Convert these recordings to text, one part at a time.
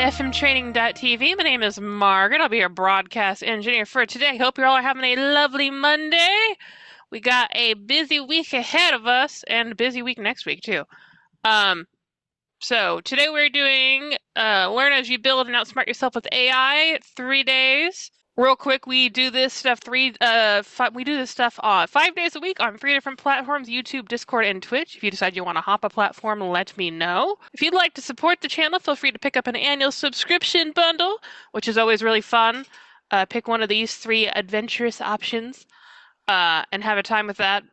fmtraining.tv. My name is Margaret. I'll be your broadcast engineer for today. Hope you all are having a lovely Monday. We got a busy week ahead of us and a busy week next week too. So today we're doing learn as you build and outsmart yourself with AI, 3 days. Real quick, we do this stuff 5 days a week on 3 different platforms: YouTube, Discord, and Twitch. If you decide you want to hop a platform, let me know. If you'd like to support the channel, feel free to pick up an annual subscription bundle, which is always really fun. Pick one of these 3 adventurous options and have a time with that.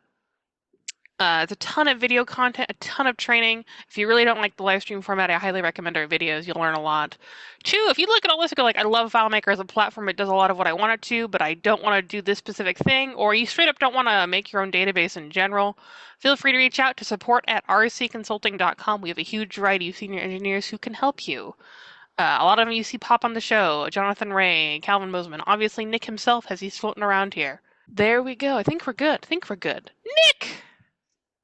It's a ton of video content, a ton of training. If you really don't like the live stream format, I highly recommend our videos. You'll learn a lot. 2, if you look at all this and go like, I love FileMaker as a platform. It does a lot of what I want it to, but I don't want to do this specific thing, or you straight up don't want to make your own database in general, feel free to reach out to support@rcconsulting.com. We have a huge variety of senior engineers who can help you. A lot of them you see pop on the show: Jonathan Ray, Calvin Bozeman, obviously Nick himself as he's floating around here. There we go. I think we're good. Nick!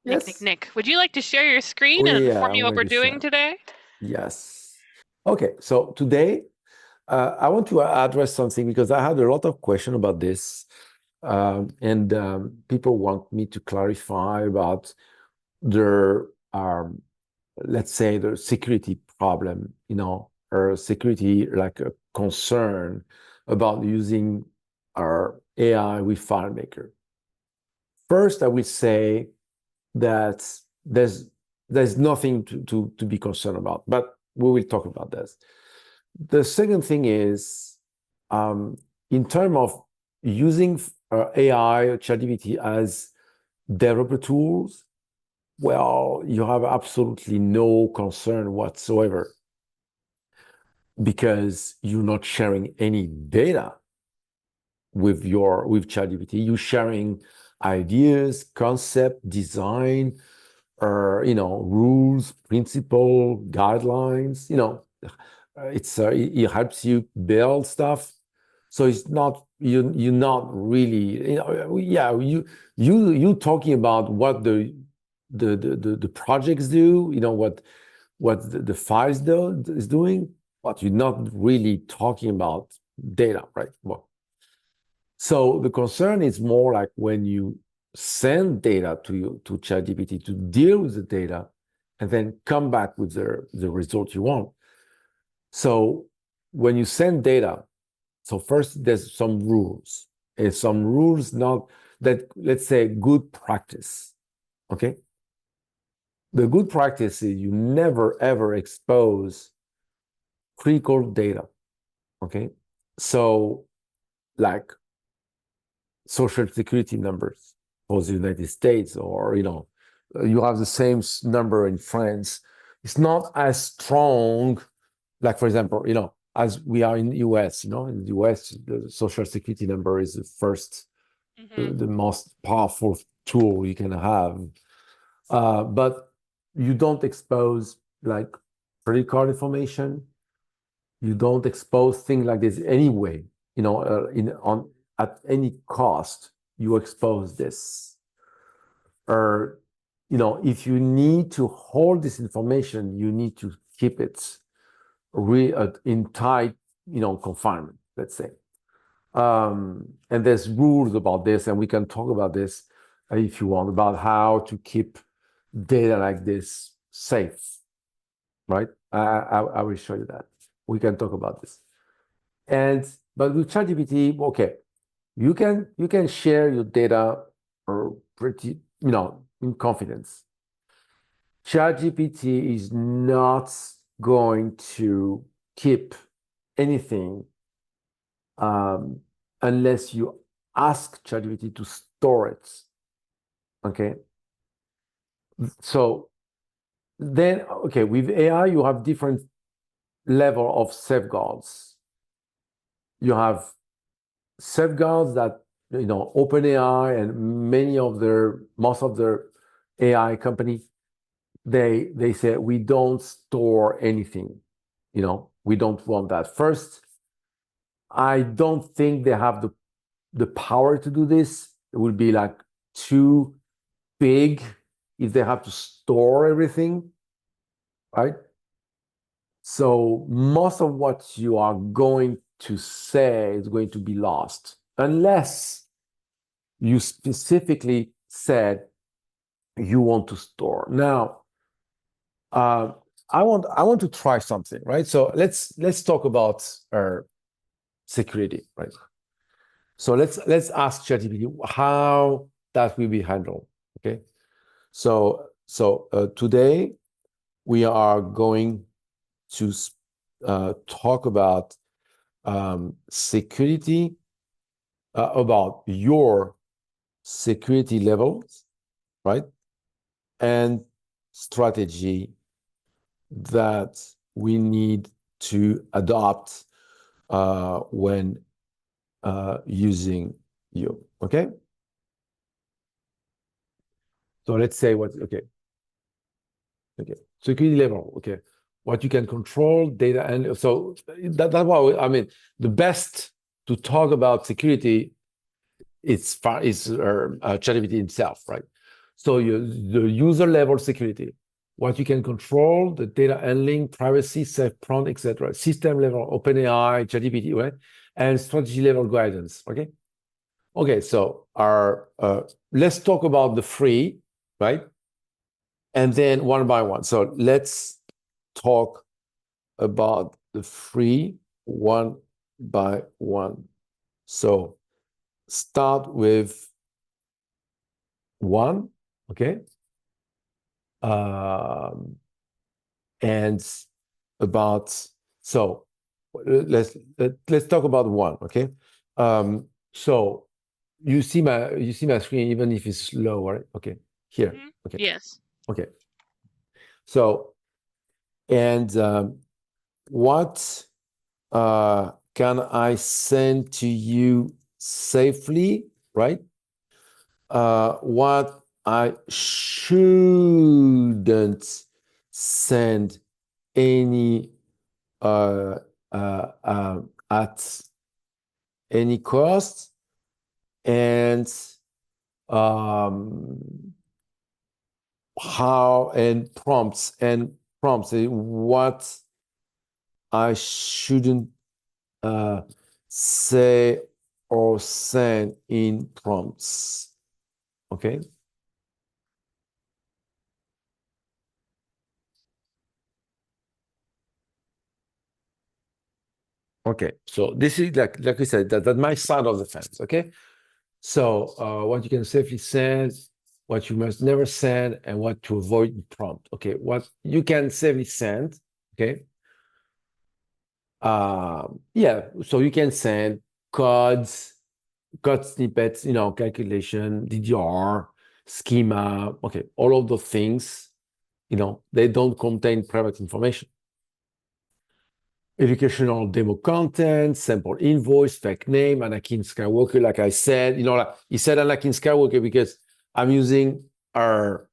Yes. Nick, would you like to share your screen and Yeah, inform me I'm what going we're to doing share. today? Yes. Okay, so today I want to address something because I had a lot of questions about this, and people want me to clarify about their, let's say, the security problem, or security like a concern about using our AI with FileMaker. First, I will say that there's nothing to be concerned about, but we will talk about this. The second thing is, in terms of using AI or ChatGPT as developer tools, well, you have absolutely no concern whatsoever because you're not sharing any data with ChatGPT. You're sharing ideas, concept, design, or rules, principle, guidelines. It helps you build stuff. So it's not you're not really you talking about what the projects do, what the files is doing, but you're not really talking about data, right? Well, so the concern is more like when you send data to ChatGPT to deal with the data and then come back with the result you want. So when you send data, so first there's some rules. And some rules not that, let's say, good practice. Okay? The good practice is you never ever expose critical data. Okay? So like social security numbers for the United States, or you have the same number in France. It's not as strong, like for example, as we are in the US. In the US, the social security number is the first, the most powerful tool you can have. But you don't expose like credit card information. You don't expose things like this anyway. At any cost, you expose this. Or, if you need to hold this information, you need to keep it in tight, confinement, let's say. And there's rules about this, and we can talk about this if you want, about how to keep data like this safe, right? I will show you that. We can talk about this. But with ChatGPT, okay, you can share your data or pretty, in confidence. ChatGPT is not going to keep anything unless you ask ChatGPT to store it. Okay. So then, okay, with AI, you have different level of safeguards. You have safeguards that OpenAI and most of their AI company, they say we don't store anything. We don't want that. First, I don't think they have the power to do this. It would be like too big if they have to store everything, right? So most of what you are going to say is going to be lost unless you specifically said you want to store. Now, I want to try something, right? So let's talk about security, right? So let's ask ChatGPT how that will be handled. Okay. So today we are going to talk about security, about your security levels, right? And strategy that we need to adopt when using you. Okay. So let's say okay. Security level. Okay. What you can control, data, and so that's why I mean the best to talk about security is ChatGPT itself, right? So the user level security, what you can control, the data handling, privacy, safe prompt, etc. System level, OpenAI, ChatGPT, right? And strategy level guidance. Okay. Okay. So let's talk about the free, right? And then one by one. So let's talk about the free one by one. So start with one, okay? And about so let's talk about one, okay? So you see my screen even if it's low, right? Okay, here, okay, Yes. okay. So and what can I send to you safely, right? What I shouldn't send any at any cost, and um, how and prompts what I shouldn't say or send in prompts. Okay. Okay. So this is like we said, that my side of the fence. Okay. So what you can safely send, what you must never send, and what to avoid in prompt. Okay. What you can safely send. Okay. Yeah. So you can send codes, code snippets, calculation, DDR, schema. Okay. All of those things, they don't contain private information. Educational demo content, sample invoice, fake name, Anakin Skywalker. Like I said, like he said Anakin Skywalker because I'm using our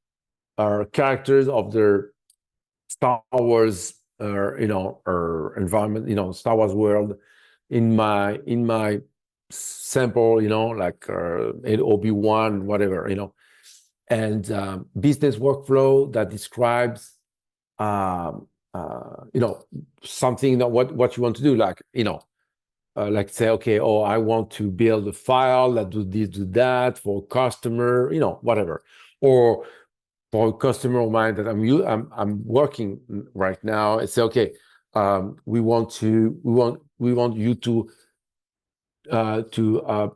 characters of the Star Wars, our environment, Star Wars world in my sample, like Obi-Wan, whatever, and business workflow that describes something that what you want to do, like say, okay, oh, I want to build a file that do this, do that for customer, whatever, or for a customer of mine that I'm working right now. It's okay. We want you to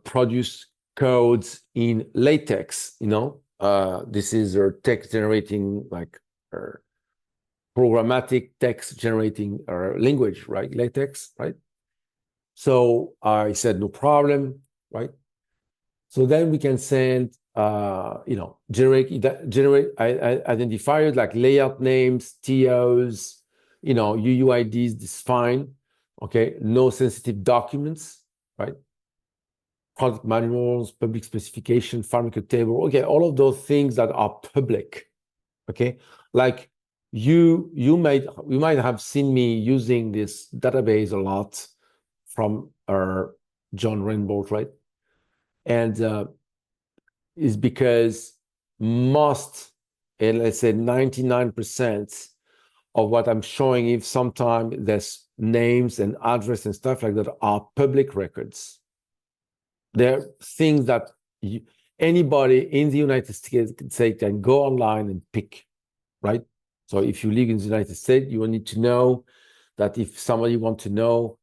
produce codes in latex. This is our text generating programmatic text generating language, right? Latex, right? So I said, no problem, right? So then we can send, generate identifiers like layout names, TOs, UUIDs, this is fine. Okay, no sensitive documents, right? Product manuals, public specification, FileMaker table. Okay, all of those things that are public. Okay, like you might have seen me using this database a lot from our John Rainbow, right? And is because most, and let's say 99% of what I'm showing. If sometimes there's names and address and stuff like that are public records. They're things that anybody in the United States can go online and pick, right? So if you live in the United States, you will need to know that if somebody wants to know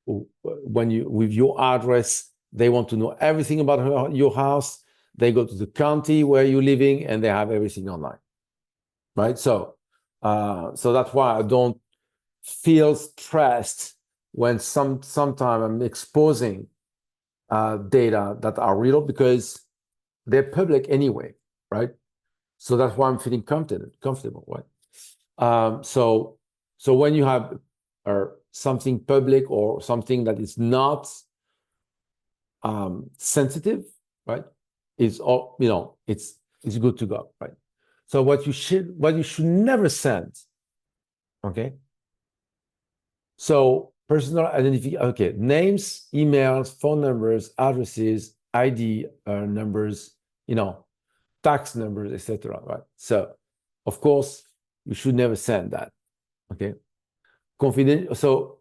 when you with your address, they want to know everything about your house. They go to the county where you're living, and they have everything online, right? So that's why I don't feel stressed when sometimes I'm exposing data that are real, because they're public anyway, right? So that's why I'm feeling comfortable, right? So when you have something public or something that is not sensitive, right? It's all, it's good to go, right? So what you should never send, okay? So personal identification, okay, names, emails, phone numbers, addresses, ID numbers, tax numbers, etc. Right? So, of course, you should never send that. Okay, confidential. So,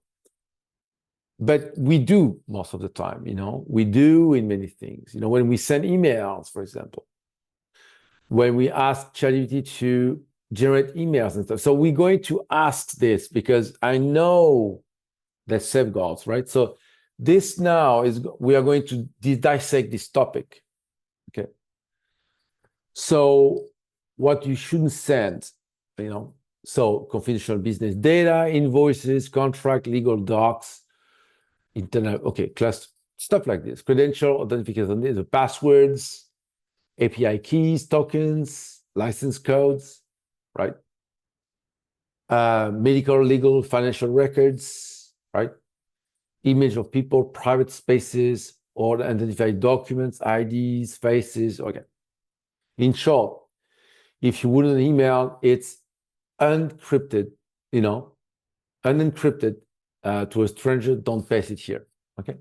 but we do most of the time. We do in many things. When we send emails, for example, when we ask ChatGPT to generate emails and stuff. So we're going to ask this because I know the safeguards, right? So this now we are going to dissect this topic. Okay. So what you shouldn't send, so confidential business data, invoices, contract, legal docs, internet, okay, class stuff like this, credential authentication, the passwords, API keys, tokens, license codes, right? Medical, legal, financial records, right? Image of people, private spaces, or identified documents, IDs, faces. Okay. In short, if you wouldn't email, it's unencrypted, unencrypted to a stranger. Don't paste it here. Okay.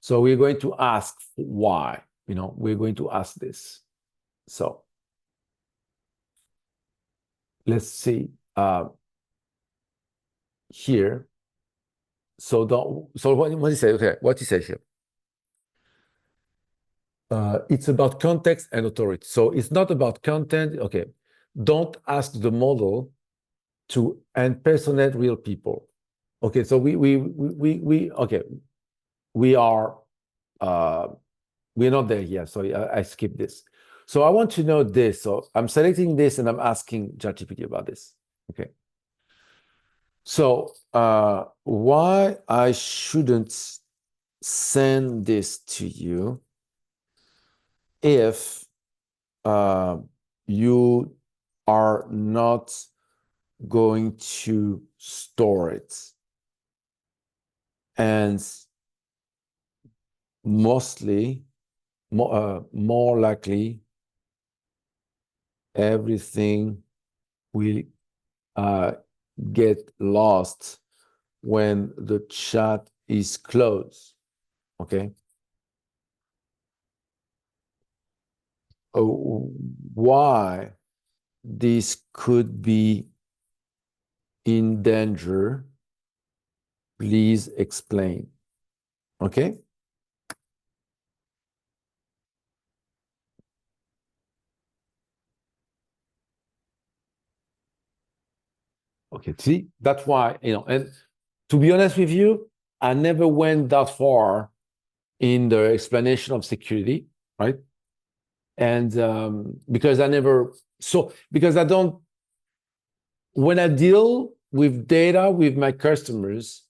So we're going to ask why. We're going to ask this. So let's see here. So what do you say? Okay, what you say here? It's about context and authority. So it's not about content. Okay, don't ask the model to impersonate real people. Okay, so okay, we're not there yet. So I skip this. So I want to know this. So I'm selecting this and I'm asking ChatGPT about this. Okay. So why I shouldn't send this to you if you are not going to store it, and mostly more likely everything will get lost when the chat is closed. Okay. Why this could be in danger, please explain. Okay. Okay, see, that's why, and to be honest with you, I never went that far in the explanation of security, right? And because I don't, when I deal with data with my customers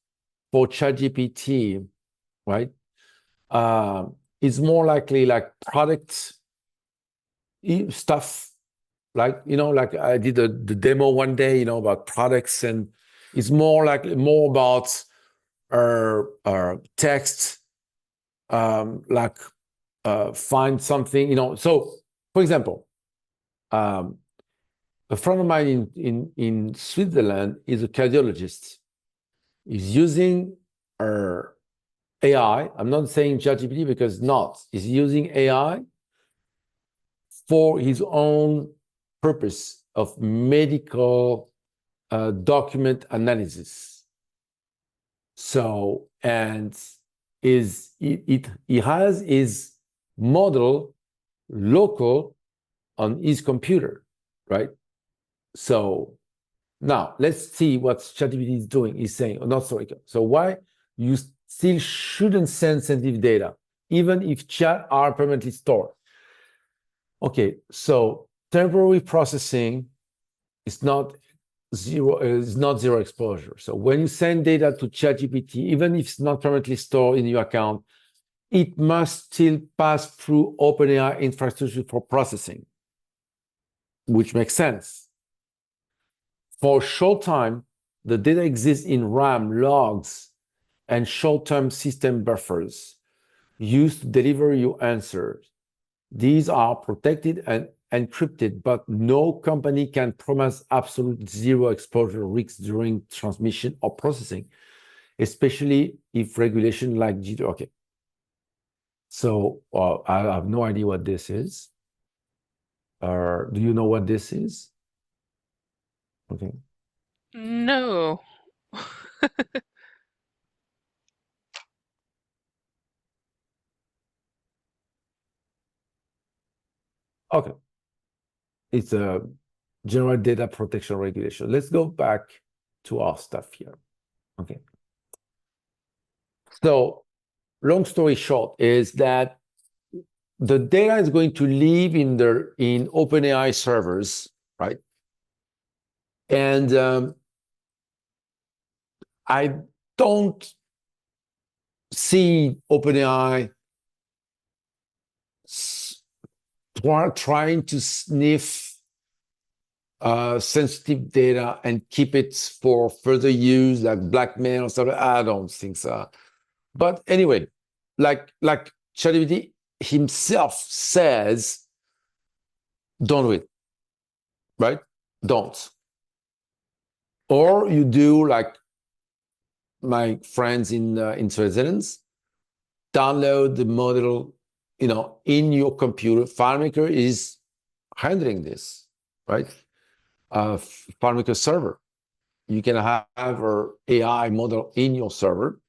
for ChatGPT, right? It's more likely like product stuff, like I did the demo one day, about products, and it's more about text, like find something, So, for example, a friend of mine in Switzerland is a cardiologist. He's using AI. I'm not saying ChatGPT because not. He's using AI for his own purpose of medical document analysis. So, and he has his model local on his computer, right? So now let's see what ChatGPT is doing. He's saying, oh, not sorry. So why you still shouldn't send sensitive data, even if chat are permanently stored. Okay, so temporary processing is not zero exposure. So when you send data to ChatGPT, even if it's not permanently stored in your account, it must still pass through OpenAI infrastructure for processing, which makes sense. For a short time, the data exists in RAM, logs, and short-term system buffers used to deliver your answers. These are protected and encrypted, but no company can promise absolute zero exposure risks during transmission or processing, especially if regulation like GDPR. Okay. So I have no idea what this is. Do you know what this is? Okay. No. Okay. It's a general data protection regulation. Let's go back to our stuff here. Okay. So long story short is that the data is going to live in OpenAI servers, right? And I don't see OpenAI trying to sniff sensitive data and keep it for further use, like blackmail or something. I don't think so. But anyway, like ChatGPT himself says, don't do it, right? Don't. Or you do like my friends in Switzerland, download the model, in your computer. FileMaker is handling this, right? FileMaker server. You can have an AI model in your server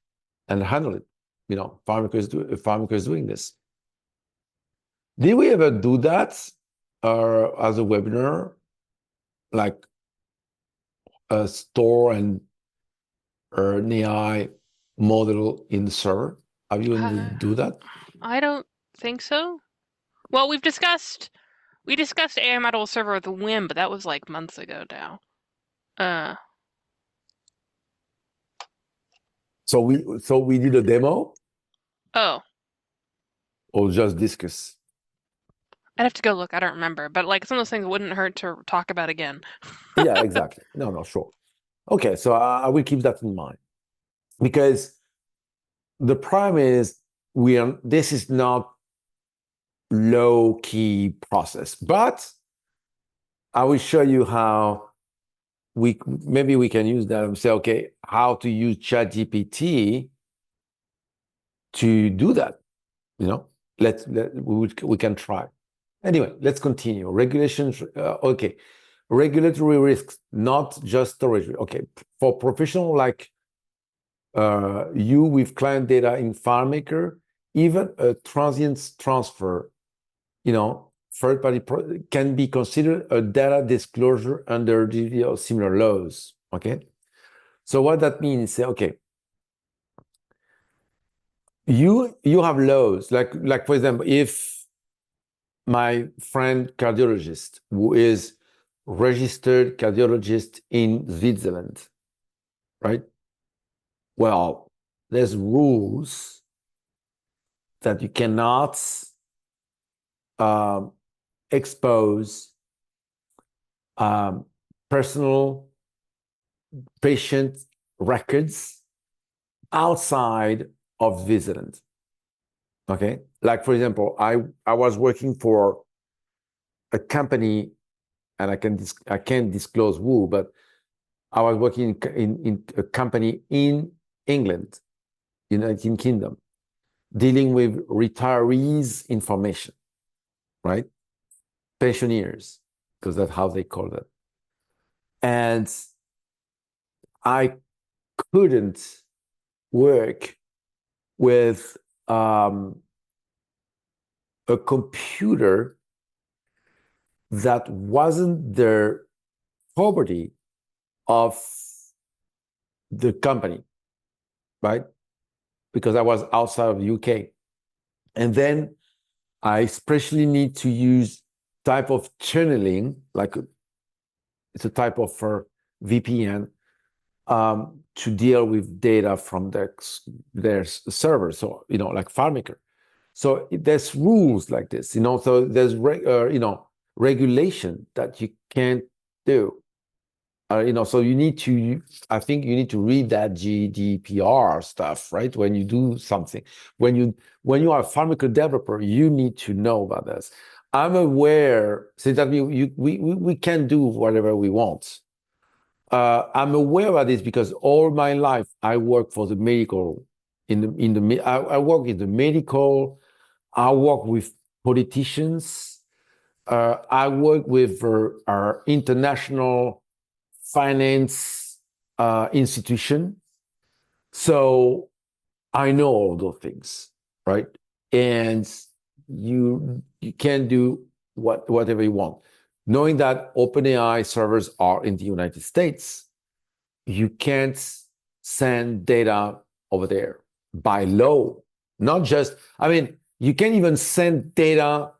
and handle it. FileMaker is doing this. Did we ever do that as a webinar, like a store and an AI model in the server? Have you do that? I don't think so. Well, we discussed AI model server with the Whim, but that was like months ago now. So we did a demo Oh, or just discuss? I'd have to go look. I don't remember, but like some of those things wouldn't hurt to talk about again. Yeah, exactly. No, sure. Okay, so I will keep that in mind because the problem is this is not low key process, but I will show you how maybe we can use that and say, okay, how to use ChatGPT to do that. We can try. Anyway, let's continue. Regulations. Okay, regulatory risks, not just storage. Okay, for professional like you with client data in FileMaker, even a transient transfer, third party can be considered a data disclosure under GDPR or similar laws. Okay, so what that means is, okay, you have laws like for example, if my friend cardiologist who is registered cardiologist in Switzerland, right? Well, there's rules that you cannot expose personal patient records outside of Switzerland. Okay, like for example, I was working for a company, and I can't disclose who, but I was working in a company in England, United Kingdom, dealing with retirees' information, right? Pensioners, because that's how they call it. And I couldn't work with a computer that wasn't the property of the company, right? Because I was outside of the UK. And then I especially need to use type of channeling, like it's a type of VPN, to deal with data from their server. So, like FileMaker. So there's rules like this, so there's, regulation that you can't do. So I think you need to read that GDPR stuff, right? When you do something, when you are a FileMaker developer, you need to know about this. I'm aware, since that we can do whatever we want. I'm aware of this because all my life I work for the medical, I work in the medical, I work with politicians, I work with our international finance institution. So I know all those things, right? And you can do whatever you want. Knowing that OpenAI servers are in the United States, you can't send data over there by law. Not just, you can't even send data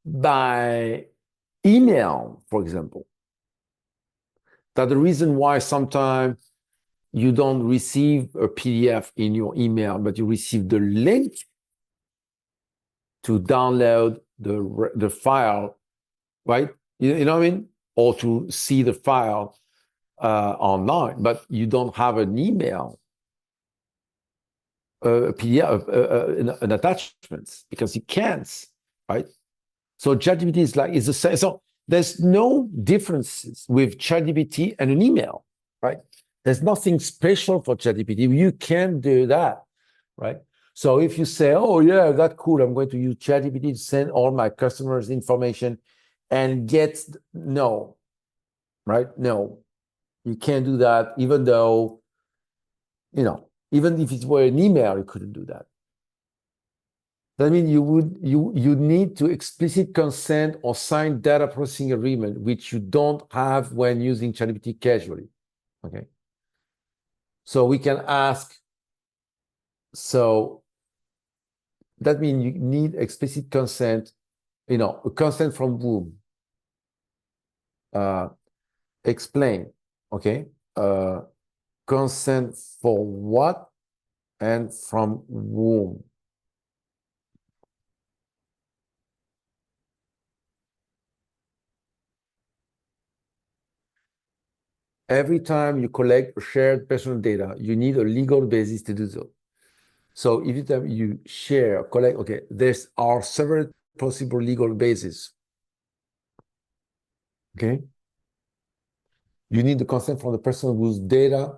by email, for example. That's the reason why sometimes you don't receive a PDF in your email, but you receive the link to download the file, right? You know what I mean? Or to see the file online, but you don't have an email, a PDF, an attachment, because you can't, right? So ChatGPT is the same. So there's no differences with ChatGPT and an email, right? There's nothing special for ChatGPT. You can do that, right? So if you say, oh yeah, that's cool, I'm going to use ChatGPT to send all my customers information and no, right? No, you can't do that, even though, even if it were an email, you couldn't do that. That means you need to explicit consent or sign data processing agreement, which you don't have when using ChatGPT casually. Okay. So we can ask. So that means you need explicit consent. A consent from whom? Explain. Okay. Consent for what and from whom? Every time you collect shared personal data, you need a legal basis to do so. So every time you share, collect, okay, there's are several possible legal bases. Okay. You need the consent from the person whose data.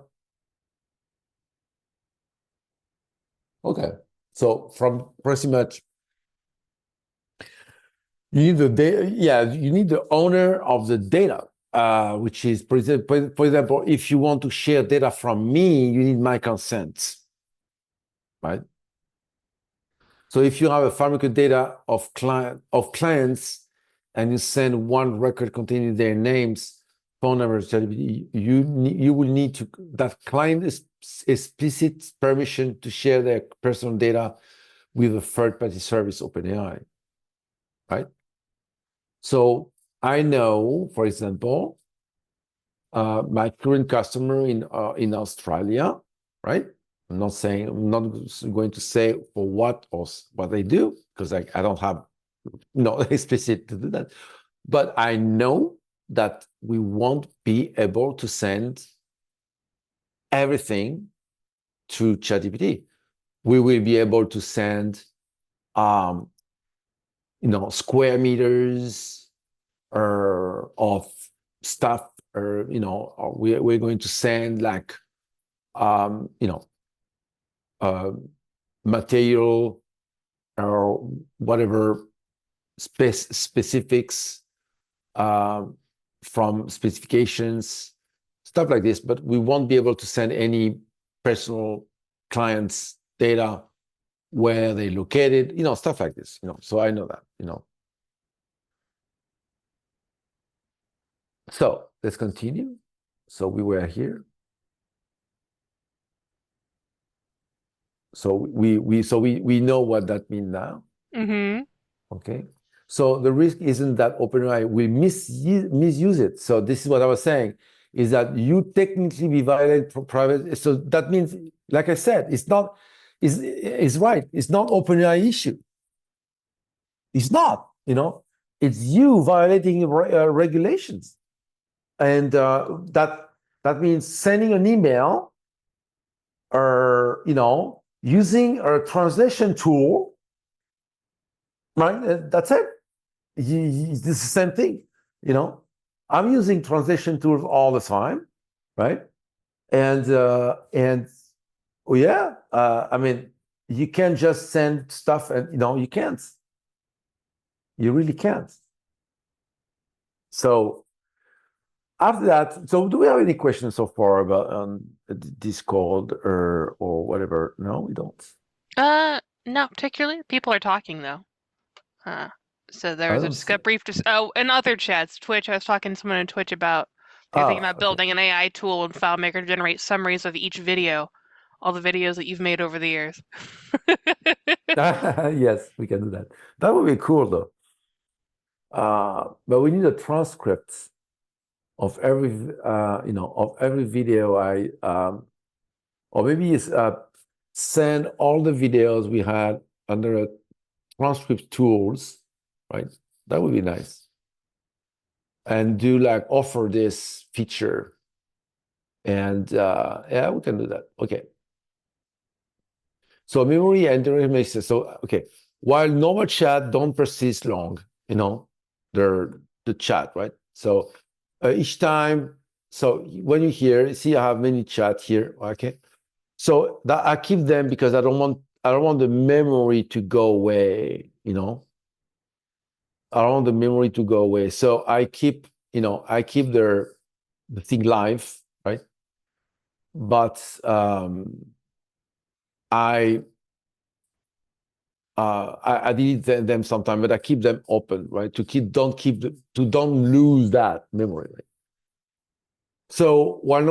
Okay. So from pretty much, you need the data. Yeah, you need the owner of the data, which is, for example, if you want to share data from me, you need my consent, right? So if you have a FileMaker data of clients, and you send one record containing their names, phone numbers, you will need to that client is explicit permission to share their personal data with a third-party service, OpenAI, right? So I know, for example, my current customer in Australia, right? I'm not going to say for what they do, because I don't have explicit to do that. But I know that we won't be able to send everything to ChatGPT. We will be able to send, square meters of stuff, or we're going to send like, material or whatever specifics from specifications stuff like this, but we won't be able to send any personal clients' data, where they located, stuff like this, So I know that. So let's continue. So we were here. So we know what that means now. Mm-hmm. Okay. So the risk isn't that OpenAI will misuse it. So this is what I was saying, is that you technically be violated for private. So that means, like I said, it's right. It's not OpenAI issue. It's not, it's you violating regulations. And that means sending an email or, using a translation tool, right? That's it. It's the same thing, I'm using translation tools all the time, right? And I mean, you can't just send stuff and, you can't. You really can't. So after that, so do we have any questions so far about Discord or whatever? No, we don't. Not particularly. People are talking though. So there I was don't just see. a brief. In other chats, Twitch. I was talking to someone on Twitch about they're thinking about Okay. building an AI tool in FileMaker to generate summaries of each video, all the videos that you've made over the years. Yes, we can do that. That would be cool though. But we need a transcript of every video or maybe send all the videos we had under a transcript tools, right? That would be nice. And do like offer this feature. And yeah, we can do that. Okay. So memory and makes it so okay. While normal chat don't persist long, the chat, right? So each time, so when you hear, see, I have many chat here, okay? So that I keep them because I don't want the memory to go away, I don't want the memory to go away. So I keep the thing live, right? But I delete them sometimes, but I keep them open, right? Don't lose that memory, right? So one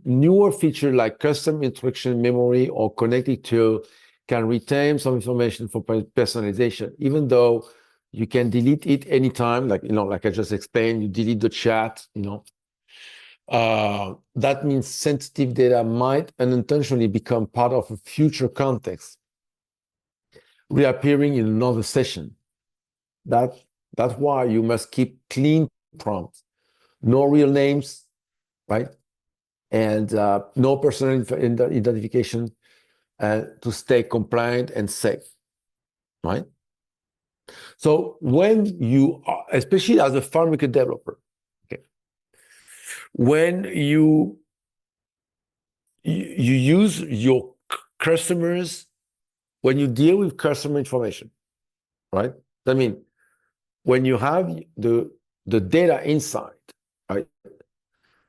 newer feature like custom instruction memory or connected to can retain some information for personalization, even though you can delete it anytime, like I just explained, you delete the chat, that means sensitive data might unintentionally become part of a future context, reappearing in another session. That's why you must keep clean prompts, no real names, right? And no personal identification, to stay compliant and safe, right? So when you are, especially as a FileMaker developer, okay, when you use your customers, when you deal with customer information, right? I mean, when you have the data inside, right,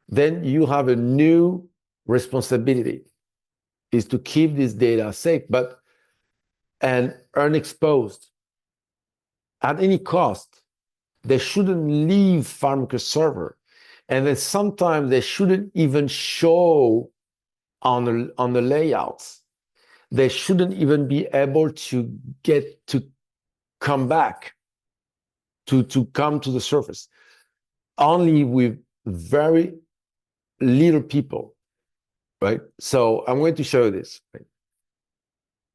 then you have a new responsibility, is to keep this data safe, and unexposed at any cost. They shouldn't leave FileMaker server, and then sometimes they shouldn't even show on the layouts. They shouldn't even be able to get to come back to come to the surface. Only with very little people, right? So I'm going to show you this. Right?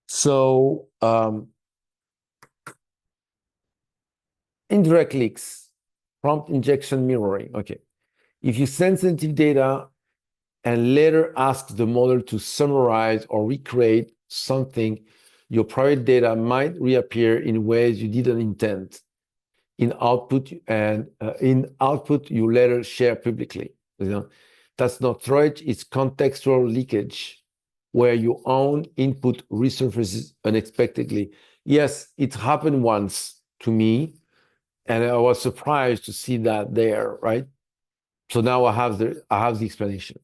So indirect leaks, prompt injection mirroring. Okay, if you send sensitive data and later ask the model to summarize or recreate something, your private data might reappear in ways you didn't intend in output, and you later share publicly. That's not threat, it's contextual leakage, where your own input resurfaces unexpectedly. Yes, it happened once to me, and I was surprised to see that there, right? So now I have the explanation.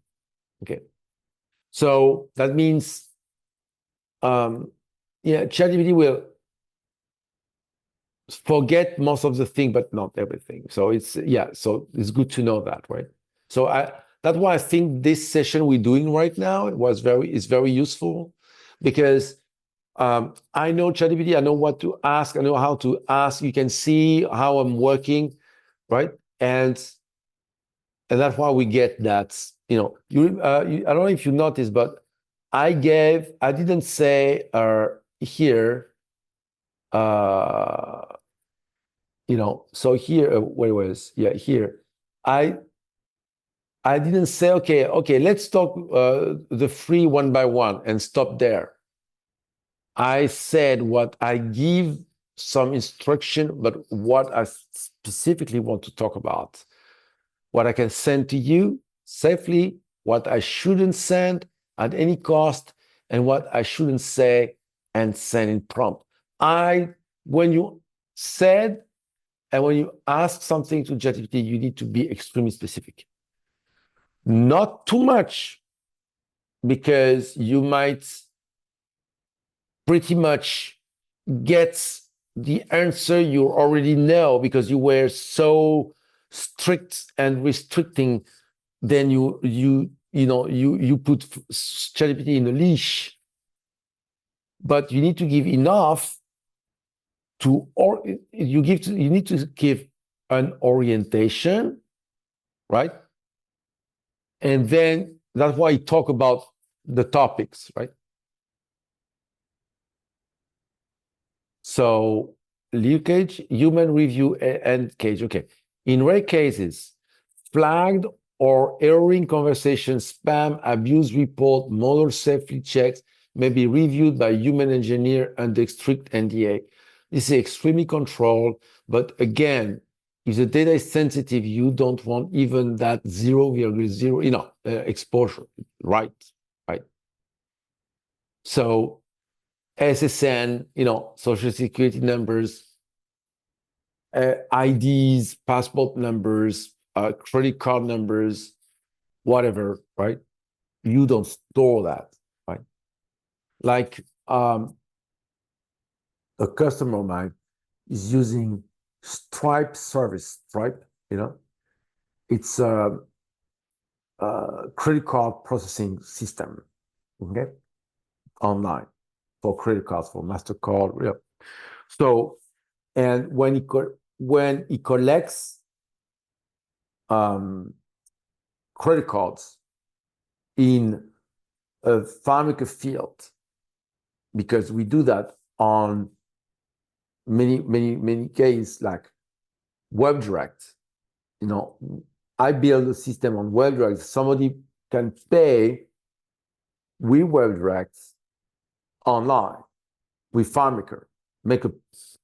Okay. So that means, ChatGPT will forget most of the thing, but not everything. So so it's good to know that, right? So that's why I think this session we're doing right now is very useful, because I know ChatGPT, I know what to ask, I know how to ask. You can see how I'm working, right? And that's why we get that. I don't know if you noticed, but I didn't say here. So here, where was here? I didn't say okay, let's talk the free one by one and stop there. I said what I give some instruction, but what I specifically want to talk about, what I can send to you safely, what I shouldn't send at any cost, and what I shouldn't say and send in prompt. When you said and when you ask something to ChatGPT, you need to be extremely specific. Not too much, because you might pretty much get the answer you already know, because you were so strict and restricting. Then you put ChatGPT in a leash, but you need to give enough you need to give an orientation, right? And then that's why I talk about the topics, right? So leakage, human review, and cage. Okay. In rare cases, flagged or erroring conversation, spam, abuse report, model safety checks may be reviewed by human engineer under strict NDA. This is extremely controlled, but again, if the data is sensitive, you don't want even that 0.0, exposure, right? Right. So SSN, social security numbers, IDs, passport numbers, credit card numbers, whatever, right? You don't store that, right? Like a customer of mine is using Stripe service. Stripe, it's a credit card processing system, okay, online for credit cards, for MasterCard. Yeah. So, and when he collects credit cards in a FileMaker field, because we do that on many cases, like WebDirect. I build a system on WebDirect. Somebody can pay with WebDirect online with FileMaker, make a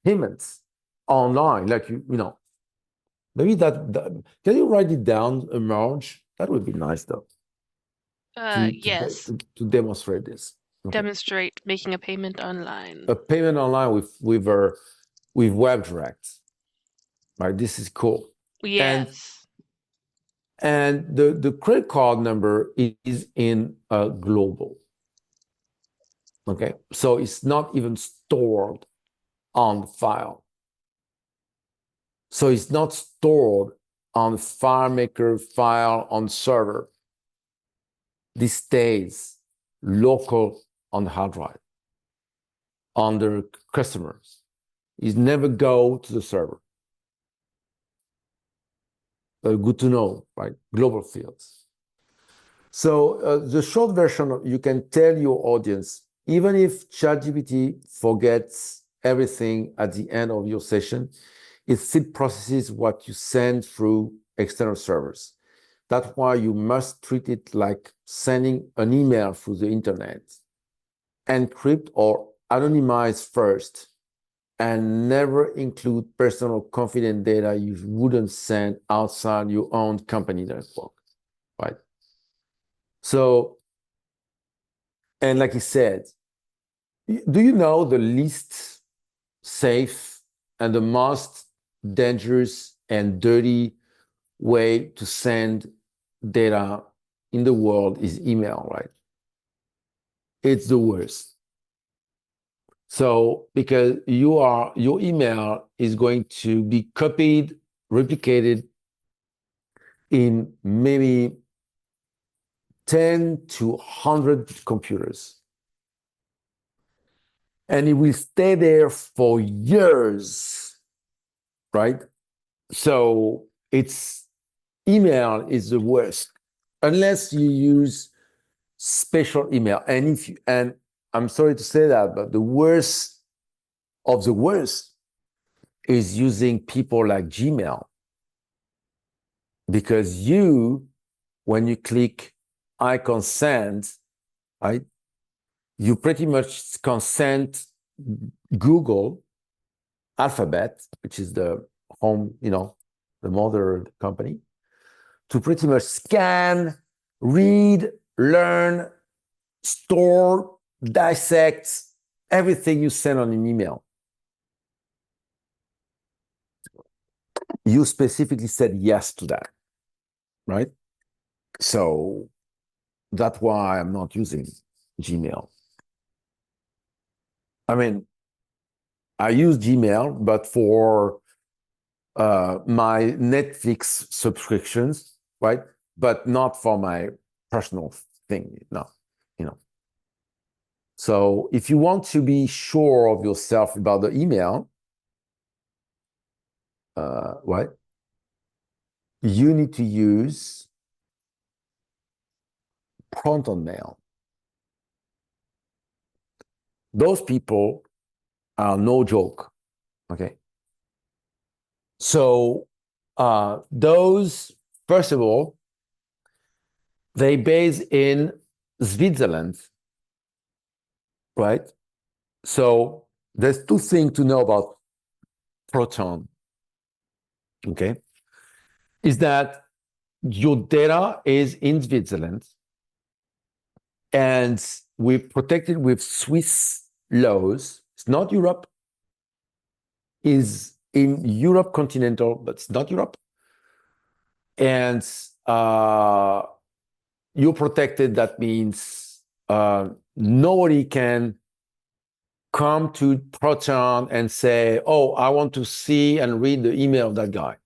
payments online, like maybe that. Can you write it down, Marge? That would be nice, though. Yes. To demonstrate this. Okay. Demonstrate making a payment online. A payment online with WebDirect. Right. This is cool. Yes. And the credit card number is in global. Okay. So it's not even stored on the file. So it's not stored on FileMaker file on server. This stays local on the hard drive under customers. It never go to the server. Good to know, right? Global fields. So the short version, you can tell your audience, even if ChatGPT forgets everything at the end of your session, it still processes what you send through external servers. That's why you must treat it like sending an email through the internet. Encrypt or anonymize first, and never include personal confidential data you wouldn't send outside your own company network, right? So, and like I said, do you know the least safe and the most dangerous and dirty way to send data in the world is email, right? It's the worst. So because your email is going to be copied, replicated in maybe 10 to 100 computers. And it will stay there for years, right? So email is the worst, unless you use special email. And I'm sorry to say that, but the worst of the worst is using people like Gmail. Because when you click I consent, right, you pretty much consent Google, Alphabet, which is the home, the mother company, to pretty much scan, read, learn, store, dissect everything you send on an email. You specifically said yes to that, right? So that's why I'm not using Gmail. I mean, I use Gmail, but for my Netflix subscriptions, right? But not for my personal thing, no. So if you want to be sure of yourself about the email, right? You need to use Proton Mail. Those people are no joke, okay? So those, first of all, they base in Switzerland, right? So there's two things to know about Proton, okay? Is that your data is in Switzerland and we protect it with Swiss laws. It's not Europe. Is in Europe continental, but it's not Europe. And you're protected. That means nobody can come to Proton and say, oh, I want to see and read the email of that guy.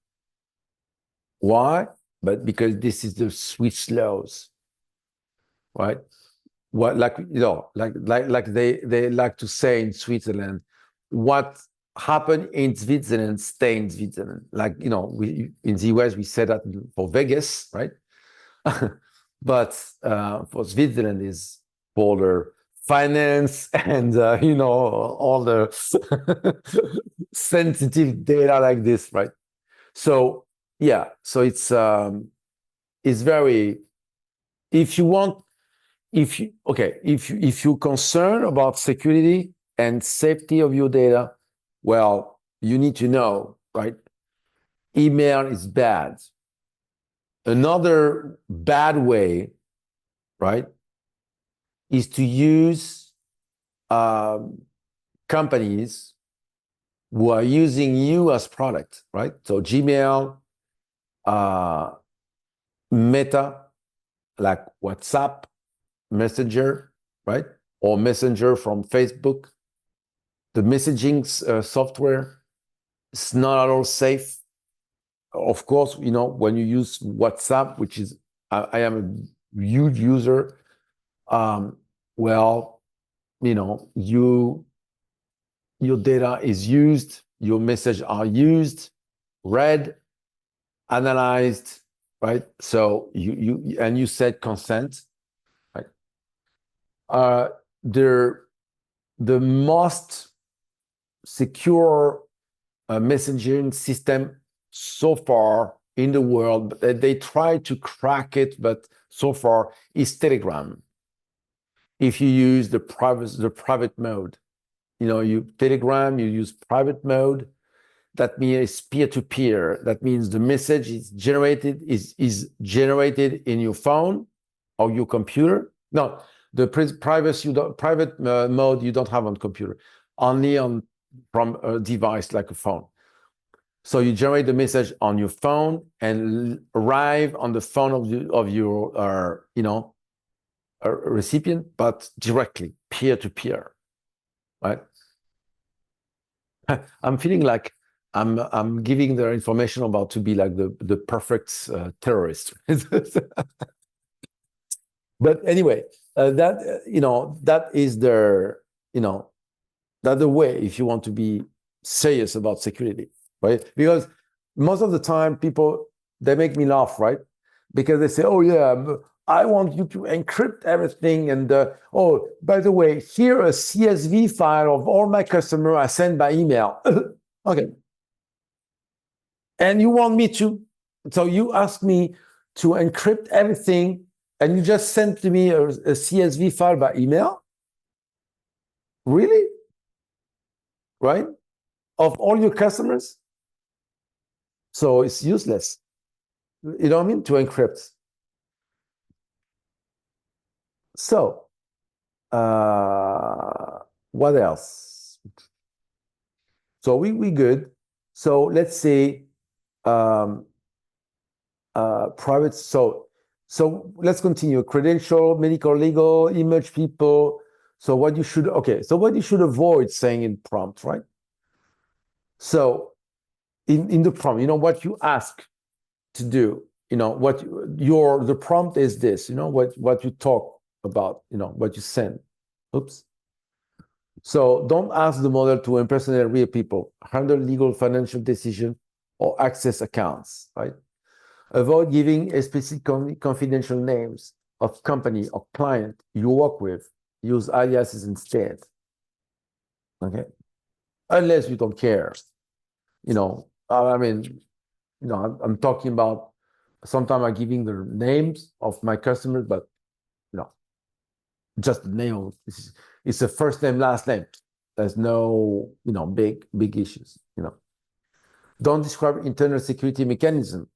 Why? But because this is the Swiss laws, right? What, like they like to say in Switzerland, what happened in Switzerland stay in Switzerland. Like, we in the US we say that for Vegas, right? But for Switzerland is for the finance and all the sensitive data like this, right? So yeah, so it's very, if you're concerned about security and safety of your data, well, you need to know, right? Email is bad. Another bad way, right, is to use companies who are using you as product, right? So Gmail, Meta, like WhatsApp, Messenger, right? Or Messenger from Facebook. The messaging software is not at all safe. Of course, when you use WhatsApp, which is, I am a huge user, well, your data is used, your messages are used, read, analyzed, right? So you said consent, right? The most secure messaging system so far in the world, they try to crack it, but so far is Telegram. If you use the private mode, Telegram, you use private mode. That means peer-to-peer. That means the message is generated in your phone or your computer. No, the private mode you don't have on computer, only from a device like a phone. So you generate the message on your phone and arrive on the phone of your recipient, but directly, peer to peer, right? I'm feeling like I'm giving their information about to be like the perfect terrorist. But anyway, that is that's the way if you want to be serious about security, right? Because most of the time people they make me laugh, right? Because they say, "Oh yeah, I want you to encrypt everything," and oh, by the way, here a CSV file of all my customers I send by email. Okay, and you want me to? So you ask me to encrypt everything, and you just send to me a CSV file by email? Really? Right? Of all your customers? So it's useless. You know what I mean? To encrypt. So, what else? So we good. So let's say private. So let's continue. Credential, medical, legal, image, people. So what you should avoid saying in prompt, right? So in the prompt, what you ask to do, what the prompt is this, what you talk about, what you send. Oops. So don't ask the model to impersonate real people, handle legal financial decision, or access accounts, right? Avoid giving explicit confidential names of company or client you work with. Use aliases instead. Okay? Unless you don't care. I'm talking about sometimes I'm giving the names of my customers, but just the name. It's a first name, last name. There's no, big issues. Don't describe internal security mechanism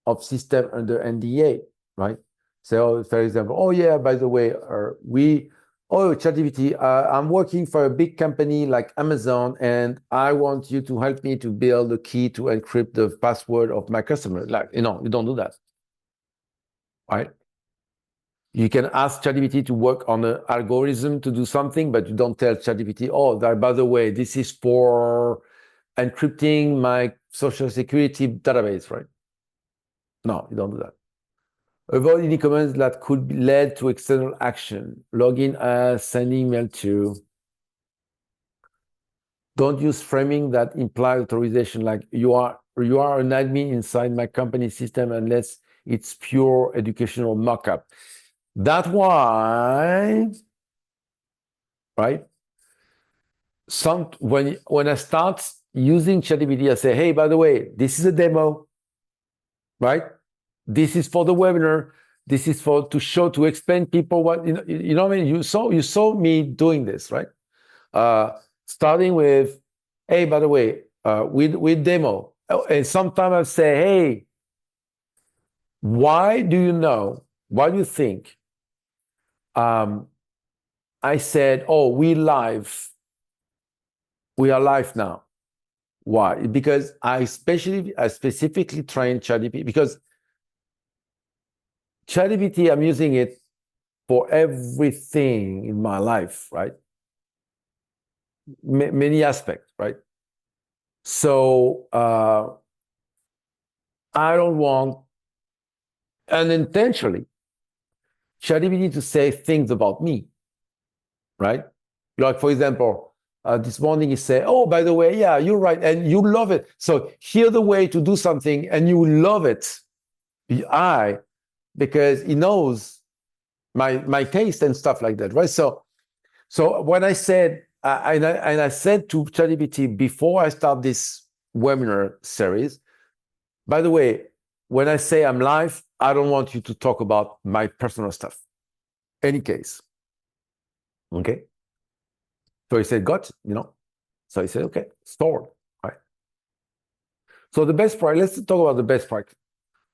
of system under NDA, right? So, for example, oh yeah, by the way, ChatGPT, I'm working for a big company like Amazon, and I want you to help me to build a key to encrypt the password of my customer. Like, you don't do that, right? You can ask ChatGPT to work on an algorithm to do something, but you don't tell ChatGPT, oh, by the way, this is for encrypting my social security database, right? No, you don't do that. Avoid any comments that could lead to external action. Login as, sending email to. Don't use framing that imply authorization, like you are an admin inside my company system unless it's pure educational mock-up. That's why, right? When I start using ChatGPT, I say, hey, by the way, this is a demo, right? This is for the webinar. This is to explain people what you know what I mean. You saw me doing this, right? Starting with, hey, by the way, with demo, and sometimes I say, hey, why do you think? I said, oh, we are live now. Why? Because I specifically trained ChatGPT because ChatGPT, I'm using it for everything in my life, right? Many aspects, right? So I don't want unintentionally ChatGPT to say things about me, right? Like, for example, this morning he said, oh, by the way, yeah, you're right, and you love it. So here's the way to do something, and you love it. Because he knows my taste and stuff like that, right? So when I said, I said to ChatGPT before I start this webinar series, by the way, when I say I'm live, I don't want you to talk about my personal stuff. Any case. Okay? So he said, got it, So he said, okay, stored, right? So the best practice, let's talk about the best practice.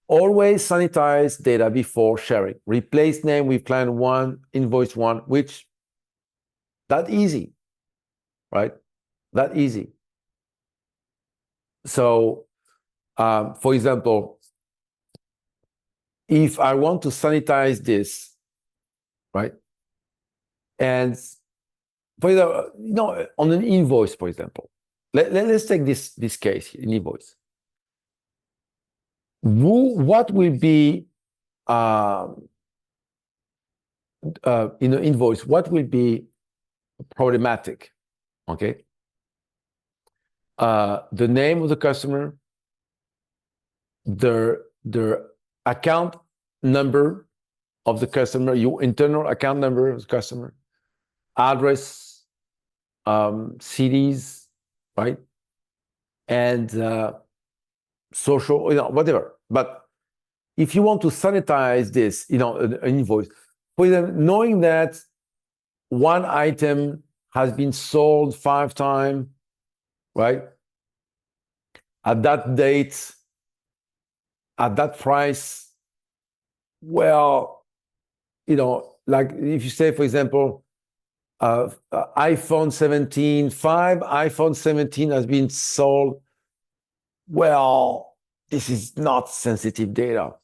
Always sanitize data before sharing. Replace name with client one, invoice one, which that easy, right? That easy. So For example, if I want to sanitize this, right? And for example, on an invoice, for example, let's take this case, an invoice. What will be in an invoice? What will be problematic? Okay. The name of the customer, the account number of the customer, your internal account number of the customer, address, cities, right? And social, whatever. But if you want to sanitize this, an invoice, for example, knowing that one item has been sold 5 times, right? At that date, at that price, well, like if you say, for example, iPhone 17, 5 iPhone 17 has been sold. Well, this is not sensitive data.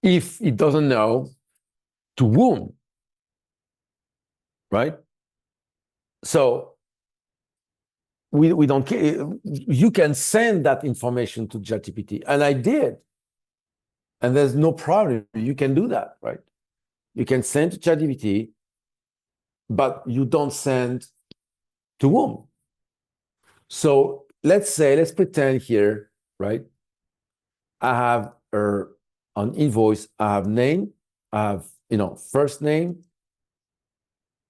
If it doesn't know to whom, right? So we don't care. You can send that information to ChatGPT, and I did. And there's no problem. You can do that, right? You can send to ChatGPT, but you don't send to whom. So let's pretend here, right? I have an invoice, I have name, I have, first name,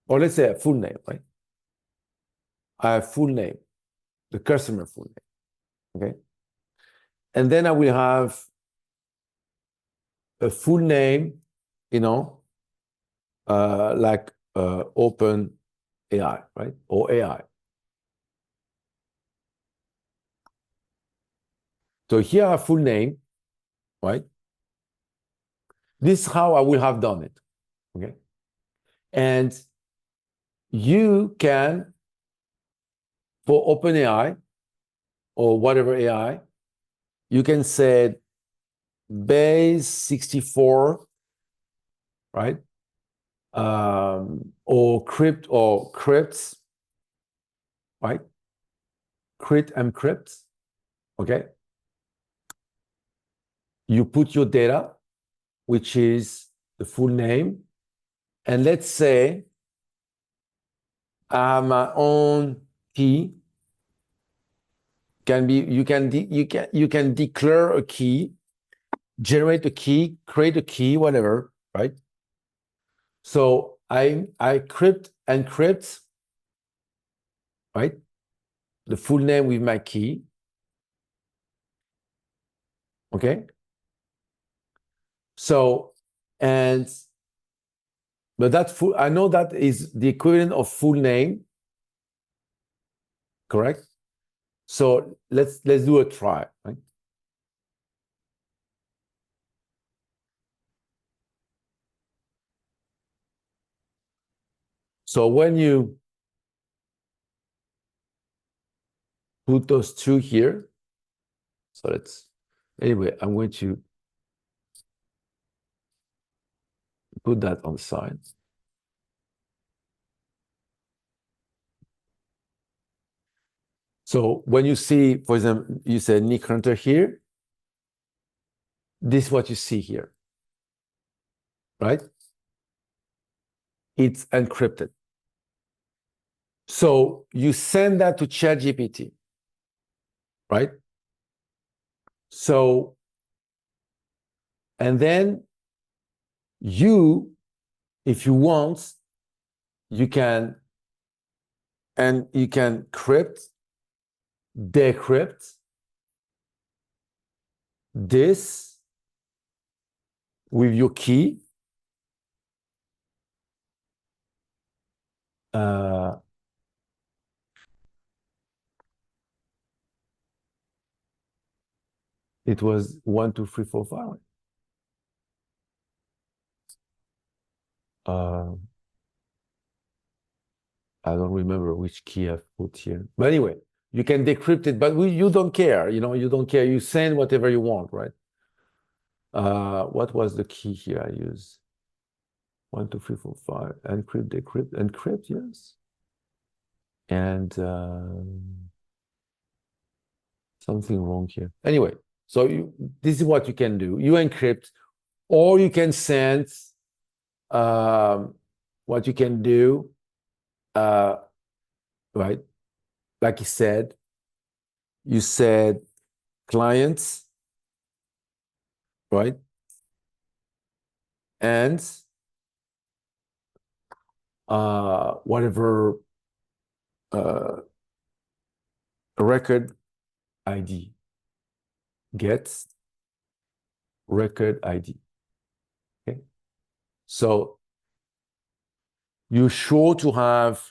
or let's say a full name, right? I have full name, the customer full name, okay? And then I will have a full name, like Open AI, right? Or AI. So here I have full name, right? This is how I will have done it, okay? And you can, for OpenAI or whatever AI, you can say base 64, right? Or crypts, right? Encrypt, okay? You put your data, which is the full name, and let's say I have my own key. You can declare a key, generate a key, create a key, whatever, right? So I encrypt, right? The full name with my key. Okay. So, but I know that is the equivalent of full name, correct? So let's do a try, right? So when you put those two here, so anyway, I'm going to put that on the side. So when you see, for example, you say Nick Hunter here, this is what you see here, right? It's encrypted. So you send that to ChatGPT, right? So, and then if you want, you can decrypt this with your key. It was 1, 2, 3, 4, 5. I don't remember which key I've put here. But anyway, You can decrypt it, but you don't care. You don't care. You send whatever you want, right? What was the key here I used? 1, 2, 3, 4, 5. Encrypt, decrypt, encrypt, yes. And something wrong here. Anyway, so this is what you can do. You encrypt, or you can send. What you can do, right? Like you said clients, right? And whatever record ID gets record ID. Okay. So you're sure to have,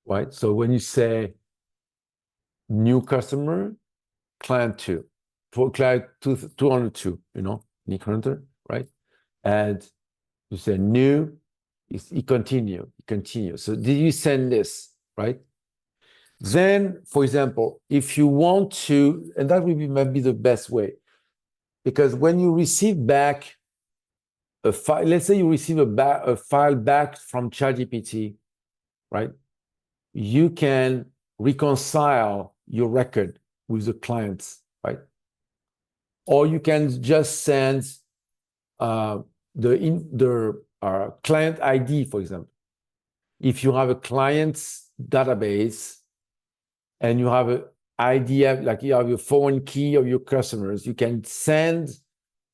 right? So when you say new customer, client 2, for client 202, Nick Hunter, right? And you say new, you continue. So did you send this, right? Then, for example, if you want to, and that would be maybe the best way, because when you receive back a file, let's say you receive a file back from ChatGPT, right? You can reconcile your record with the clients, right? Or you can just send the client ID, for example. If you have a client's database and you have an idea, like you have your foreign key of your customers, you can send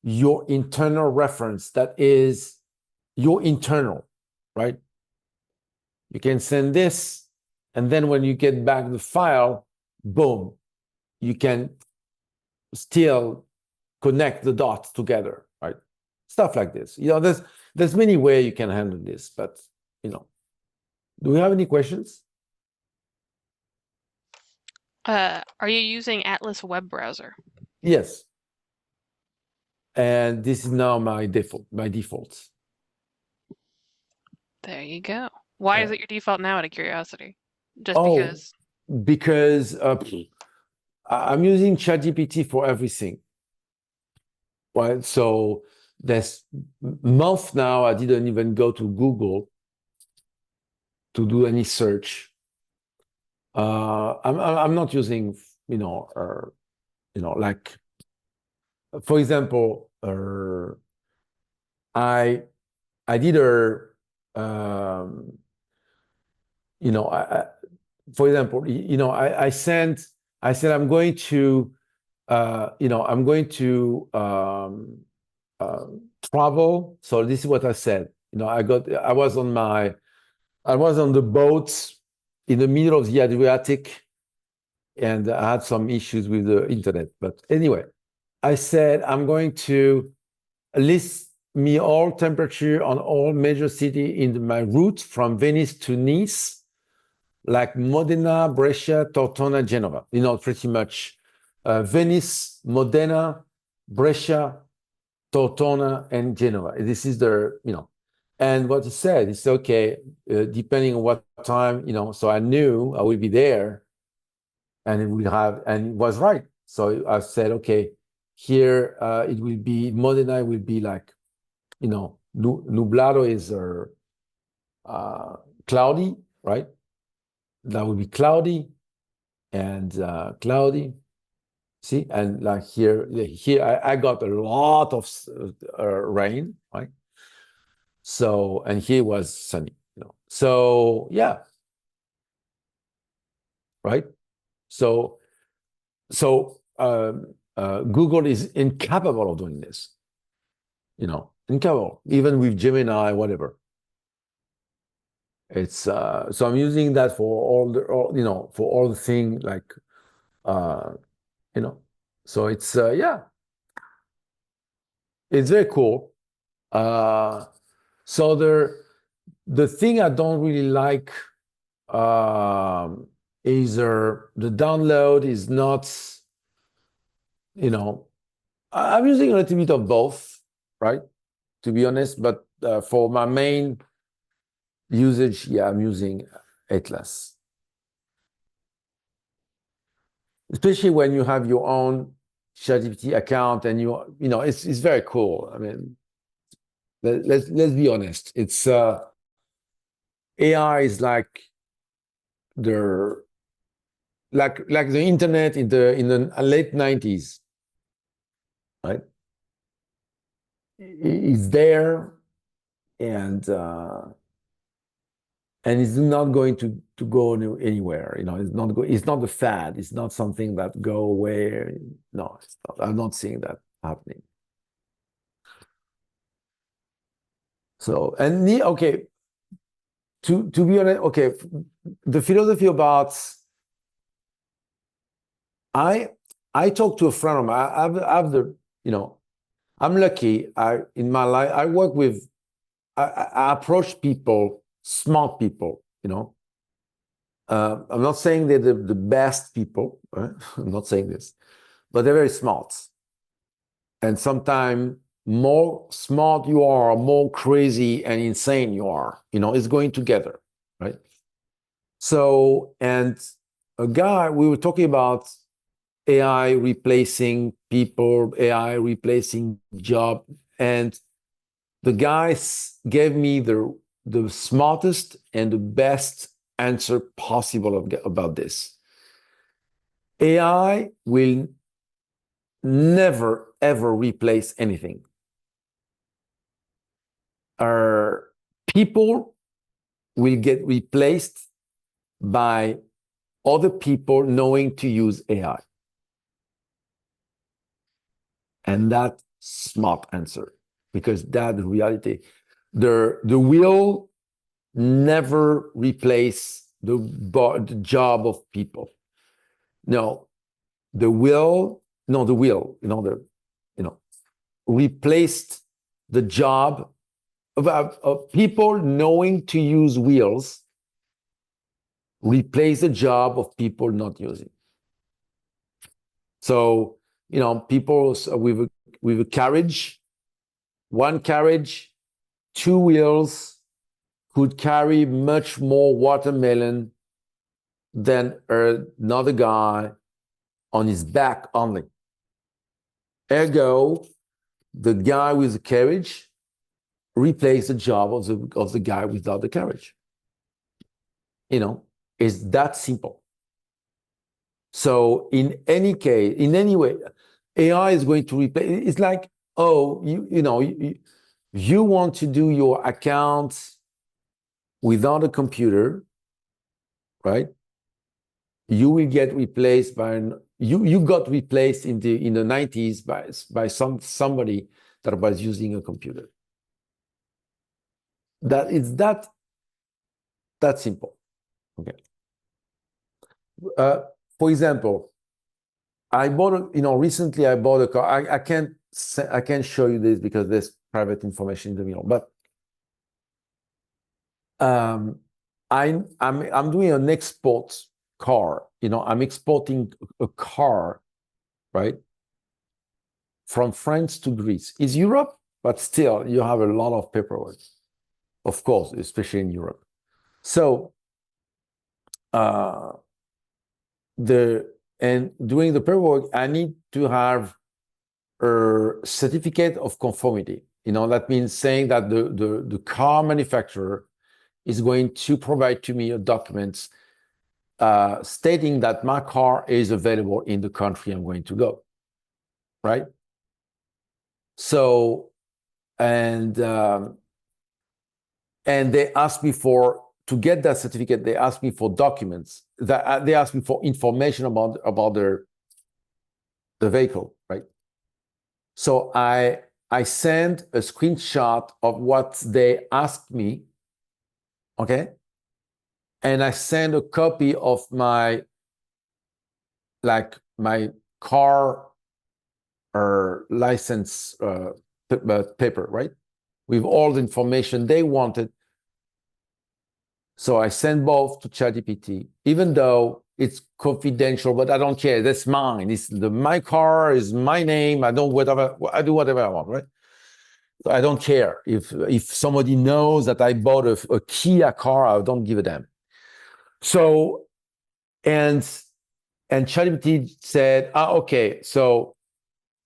your internal reference that is your internal, right? You can send this, and then when you get back the file, boom, you can still connect the dots together, right? Stuff like this. There's many ways you can handle this, but do we have any questions? Are you using Atlas web browser? Yes. And this is now my default. There you go. Why is Yeah. it your default now, out of curiosity? Just because? Because I'm using ChatGPT for everything. Right? So this month now, I didn't even go to Google to do any search. I'm not using, like, for example, I did for example, I said I'm going to, travel. So this is what I said. I was on the boat in the middle of the Adriatic, and I had some issues with the internet. But anyway, I said I'm going to list me all temperature on all major city in my route from Venice to Nice, like Modena, Brescia, Tortona, Genova. Pretty much Venice, Modena, Brescia, Tortona, and Genova. This is and what he said is okay, depending on what time, so I knew I would be there, and it was right. So I said, okay, here it will be Modena. It will be like, nublado is cloudy, right? That would be cloudy and cloudy. See, and like here I got a lot of rain, right? So, and here was sunny, So yeah, right. So Google is incapable of doing this, incapable, even with Gemini, whatever. It's so I'm using that for all the thing, like so it's yeah, it's very cool. So the thing I don't really like is the download is not, I'm using a little bit of both, right? To be honest, but for my main usage, yeah, I'm using Atlas. especially when you have your own ChatGPT account and you know, it's very cool. I mean, let's be honest. It's AI is like the internet in the late 90s, right? It's there, and it's not going to go anywhere. You know, it's not a fad. It's not something that go away. No, it's not. I'm not seeing that happening. So, and okay, to be honest, okay, the philosophy about I talked to a friend of mine. I've the, you know, I'm lucky. In my life, I work with, I approach people, smart people, you know. I'm not saying they're the best people, right? I'm not saying this, but they're very smart. And sometimes more smart you are, more crazy and insane you are, you know, it's going together, right? So, and a guy, we were talking about AI replacing people, AI replacing job, and the guys gave me the smartest and the best answer possible about this. AI will never ever replace anything. Our people will get replaced by other people knowing to use AI. And that's smart answer, because that's the reality. The will never replace the job of people. No, the will, replaced the job of people knowing to use wheels, replace the job of people not using. So, you know, people with a carriage, one carriage, two wheels, could carry much more watermelon than another guy on his back only. Ergo, the guy with the carriage replaced the job of the guy without the carriage. You know, it's that simple. So in any case, in any way, AI is going to replace. It's like, oh, you want to do your account without a computer, right? You will get replaced by you got replaced in the 90s by somebody that was using a computer. That simple. Okay. For example, recently I bought a car. I can't show you this because there's private information in the middle, but I'm doing an export car. You know, I'm exporting a car, right, from France to Greece. It's Europe, but still you have a lot of paperwork, of course, especially in Europe. So doing the paperwork, I need to have a certificate of conformity. You know, that means saying that the car manufacturer is going to provide to me a document stating that my car is available in the country I'm going to go, right? So, and they asked me to get that certificate, they asked me for documents, that they asked me for information about the vehicle, right? So I sent a screenshot of what they asked me, okay? And I sent a copy of my car or license paper, right? With all the information they wanted. So I sent both to ChatGPT, even though it's confidential, but I don't care. That's mine. My car is my name. I do whatever I want, right? So I don't care if somebody knows that I bought a Kia car. I don't give a damn. So, and and ChatGPT said, okay, so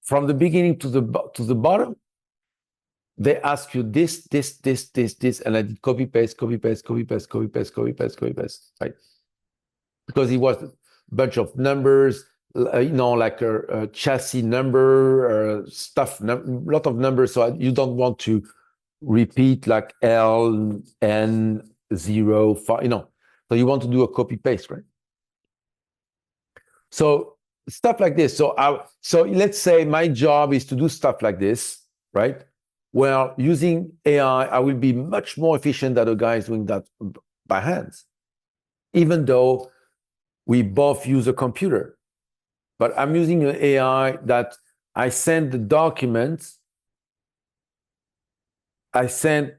from the beginning to the bottom, they ask you this, and I did copy paste, right? Because it was a bunch of numbers, like a chassis number, stuff, lot of numbers. So you don't want to repeat like L, N, 0, 5, So you want to do a copy paste, right? So stuff like this. So let's say my job is to do stuff like this, right? Well, using AI, I will be much more efficient than the guys doing that by hands, even though we both use a computer. But I'm using an AI that I send the documents, I send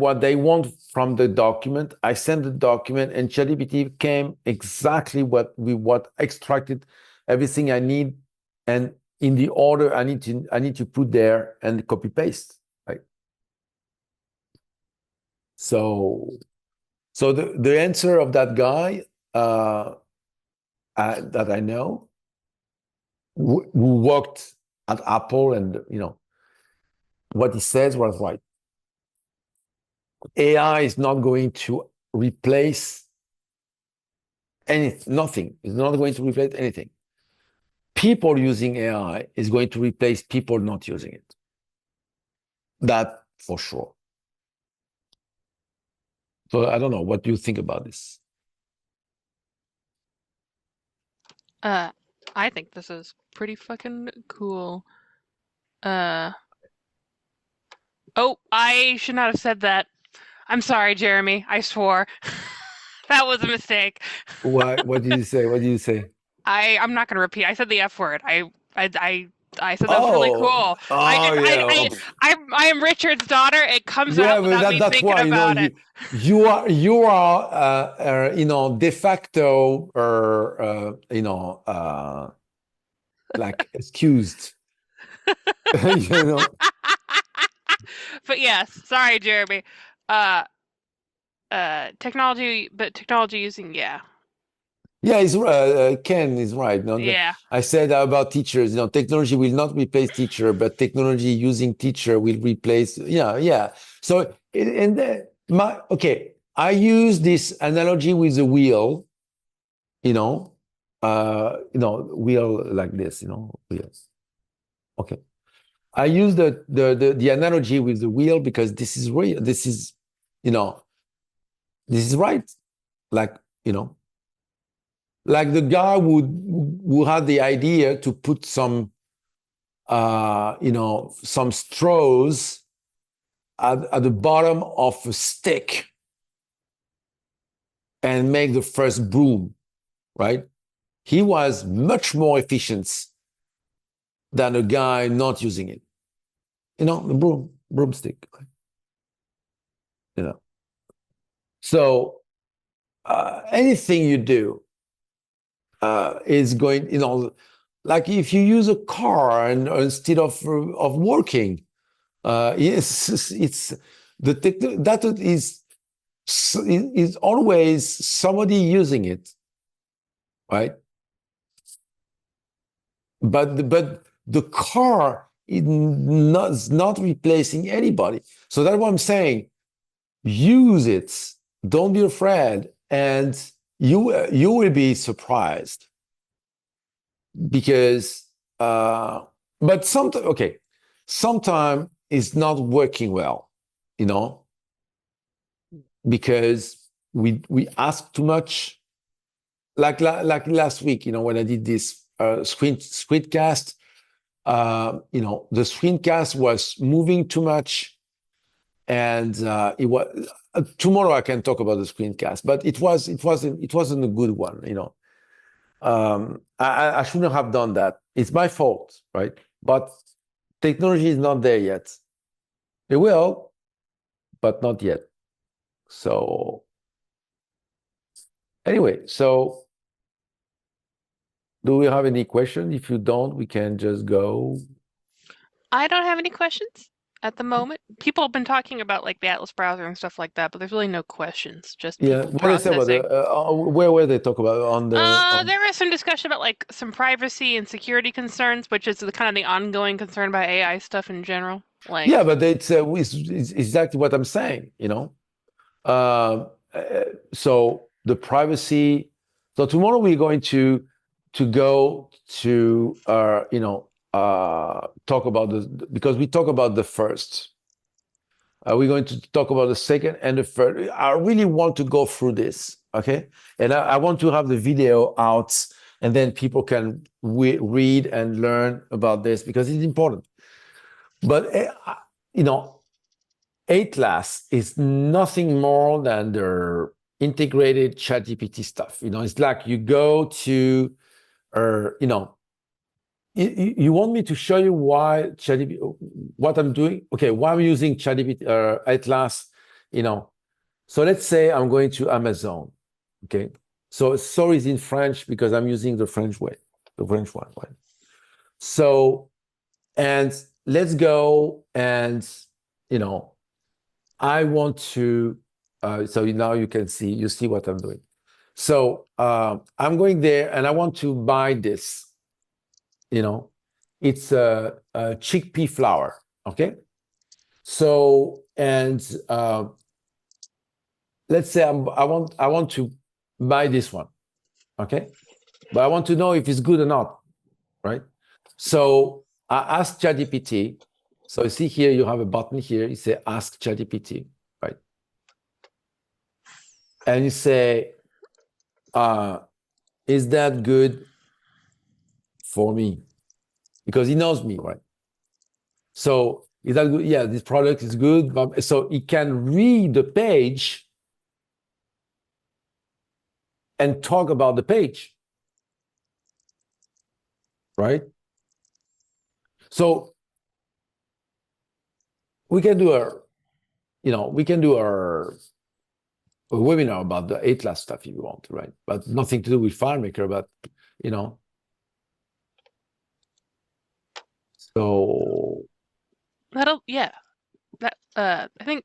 what they want from the document, I send the document, and ChatGPT came exactly what extracted everything I need, and in the order I need to put there and copy paste, right? So the answer of that guy that I know who worked at Apple, and what he says was right. AI is not going to replace nothing. It's not going to replace anything. People using AI is going to replace people not using it. That for sure. So I don't know. What do you think about this? I think this is pretty fucking cool. Oh, I should not have said that. I'm sorry, Jeremy. I swore. That was a mistake. What did you say? What did you say? I'm not gonna repeat. I said the F word. I said that was really cool. Yeah. I am Richard's daughter. It comes out But without me that's thinking why about it. you are de facto like excused. But yes, sorry, Jeremy. Uh, technology using, yeah. Yeah, Ken is right. Yeah. I said about teachers. Technology will not replace teacher, but technology using teacher will replace. Yeah. So okay, I use this analogy with the wheel. Wheel like this. Wheels. Okay, I use the analogy with the wheel because this is real. This is right. Like like the guy who had the idea to put some some straws at the bottom of a stick and make the first broom, right? He was much more efficient than a guy not using it. The broomstick. So anything you do is going, like if you use a car and instead of working, yes, it's that is always somebody using it, right? But the car is not replacing anybody. So that's what I'm saying. Use it. Don't be afraid, and you will be surprised because. But sometimes it's not working well, because we ask too much. Like last week, when I did this screencast, the screencast was moving too much, and it was. Tomorrow I can talk about the screencast, but it wasn't a good one. I shouldn't have done that. It's my fault, right? But technology is not there yet. It will, but not yet. So anyway, do we have any questions? If you don't, we can just go. I don't have any questions. at the moment. People have been talking about like the Atlas browser and stuff like that, but there's really no questions, just Yeah, people what they say about processing. where they talk about There is some discussion about like some privacy and security concerns, which is the kind of the ongoing concern about AI stuff in general. yeah, Like, but it's exactly what I'm saying, you know. So the privacy. So tomorrow we're going to go to talk about because we talk about the first. We're going to talk about the second and the third. I really want to go through this, okay? And I want to have the video out, and then people can read and learn about this because it's important. But you know, Atlas is nothing more than their integrated ChatGPT stuff. You know, it's like you go to, you know, you want me to show you why ChatGPT, what I'm doing? Okay, why I'm using ChatGPT Atlas, you know. So let's say I'm going to Amazon, okay? So sorry is in French because I'm using the French way, the French one, right? So, and let's go and, you know, I want to, so now you see what I'm doing. So I'm going there and I want to buy this, you know, it's a chickpea flour, okay? So, and let's say I want to buy this one, okay? But I want to know if it's good or not, right? So I ask ChatGPT. So you see here, you have a button here. You say Ask ChatGPT, right? And you say, is that good for me? Because he knows me, right? So is that good? Yeah, this product is good. But, so he can read the page and talk about the page, right? So we can do a webinar about the Atlas stuff if you want, right? But nothing to do with FileMaker, but you know. So yeah. That I think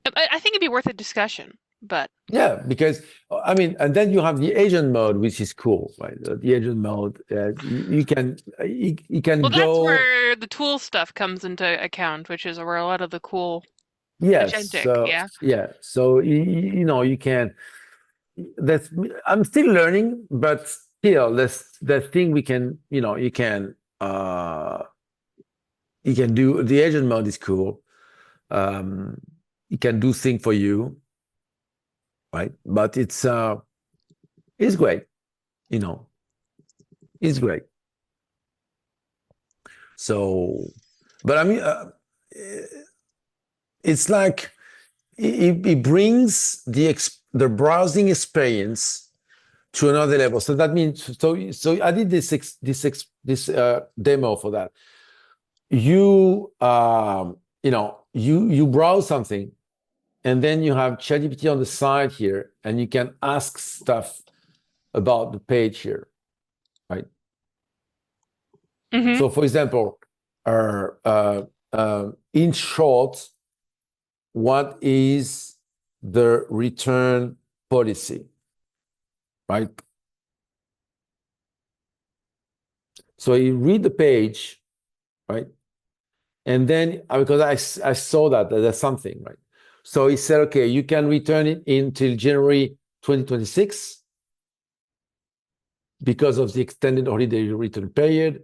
it'd be worth a discussion, but yeah, because I mean, and then you have the agent mode, which is cool, right? The agent mode, you can well, that's go. where the tool stuff comes into account, which is where a lot of the cool Yes, agentic, yeah. yeah. So you know you can. That's I'm still learning, but still, that's the thing we can. You can do the agent mode is cool. Um, it can do things for you, right? But it's great, you know, it's great. So, but I mean, it's like it brings the browsing experience to another level. So that means so I did this demo for that. You browse something, and then you have ChatGPT on the side here, and you can ask stuff about the page here, right? Mm-hmm. So, for example, in short, what is the return policy, right? So you read the page, right? And then because I saw that there's something, right? So he said, okay, you can return it until January 2026 because of the extended holiday return period,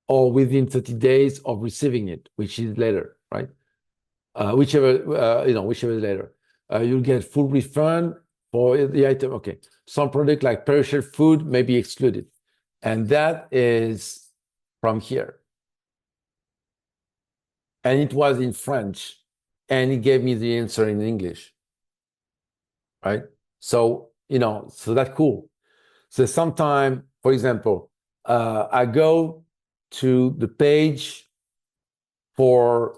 or within 30 days of receiving it, which is later, right? Whichever is later. You'll get full refund for the item. Okay. Some product like perishable food may be excluded. And that is from here. And it was in French. And he gave me the answer in English. Right? So, so that's cool. So sometime, for example, I go to the page for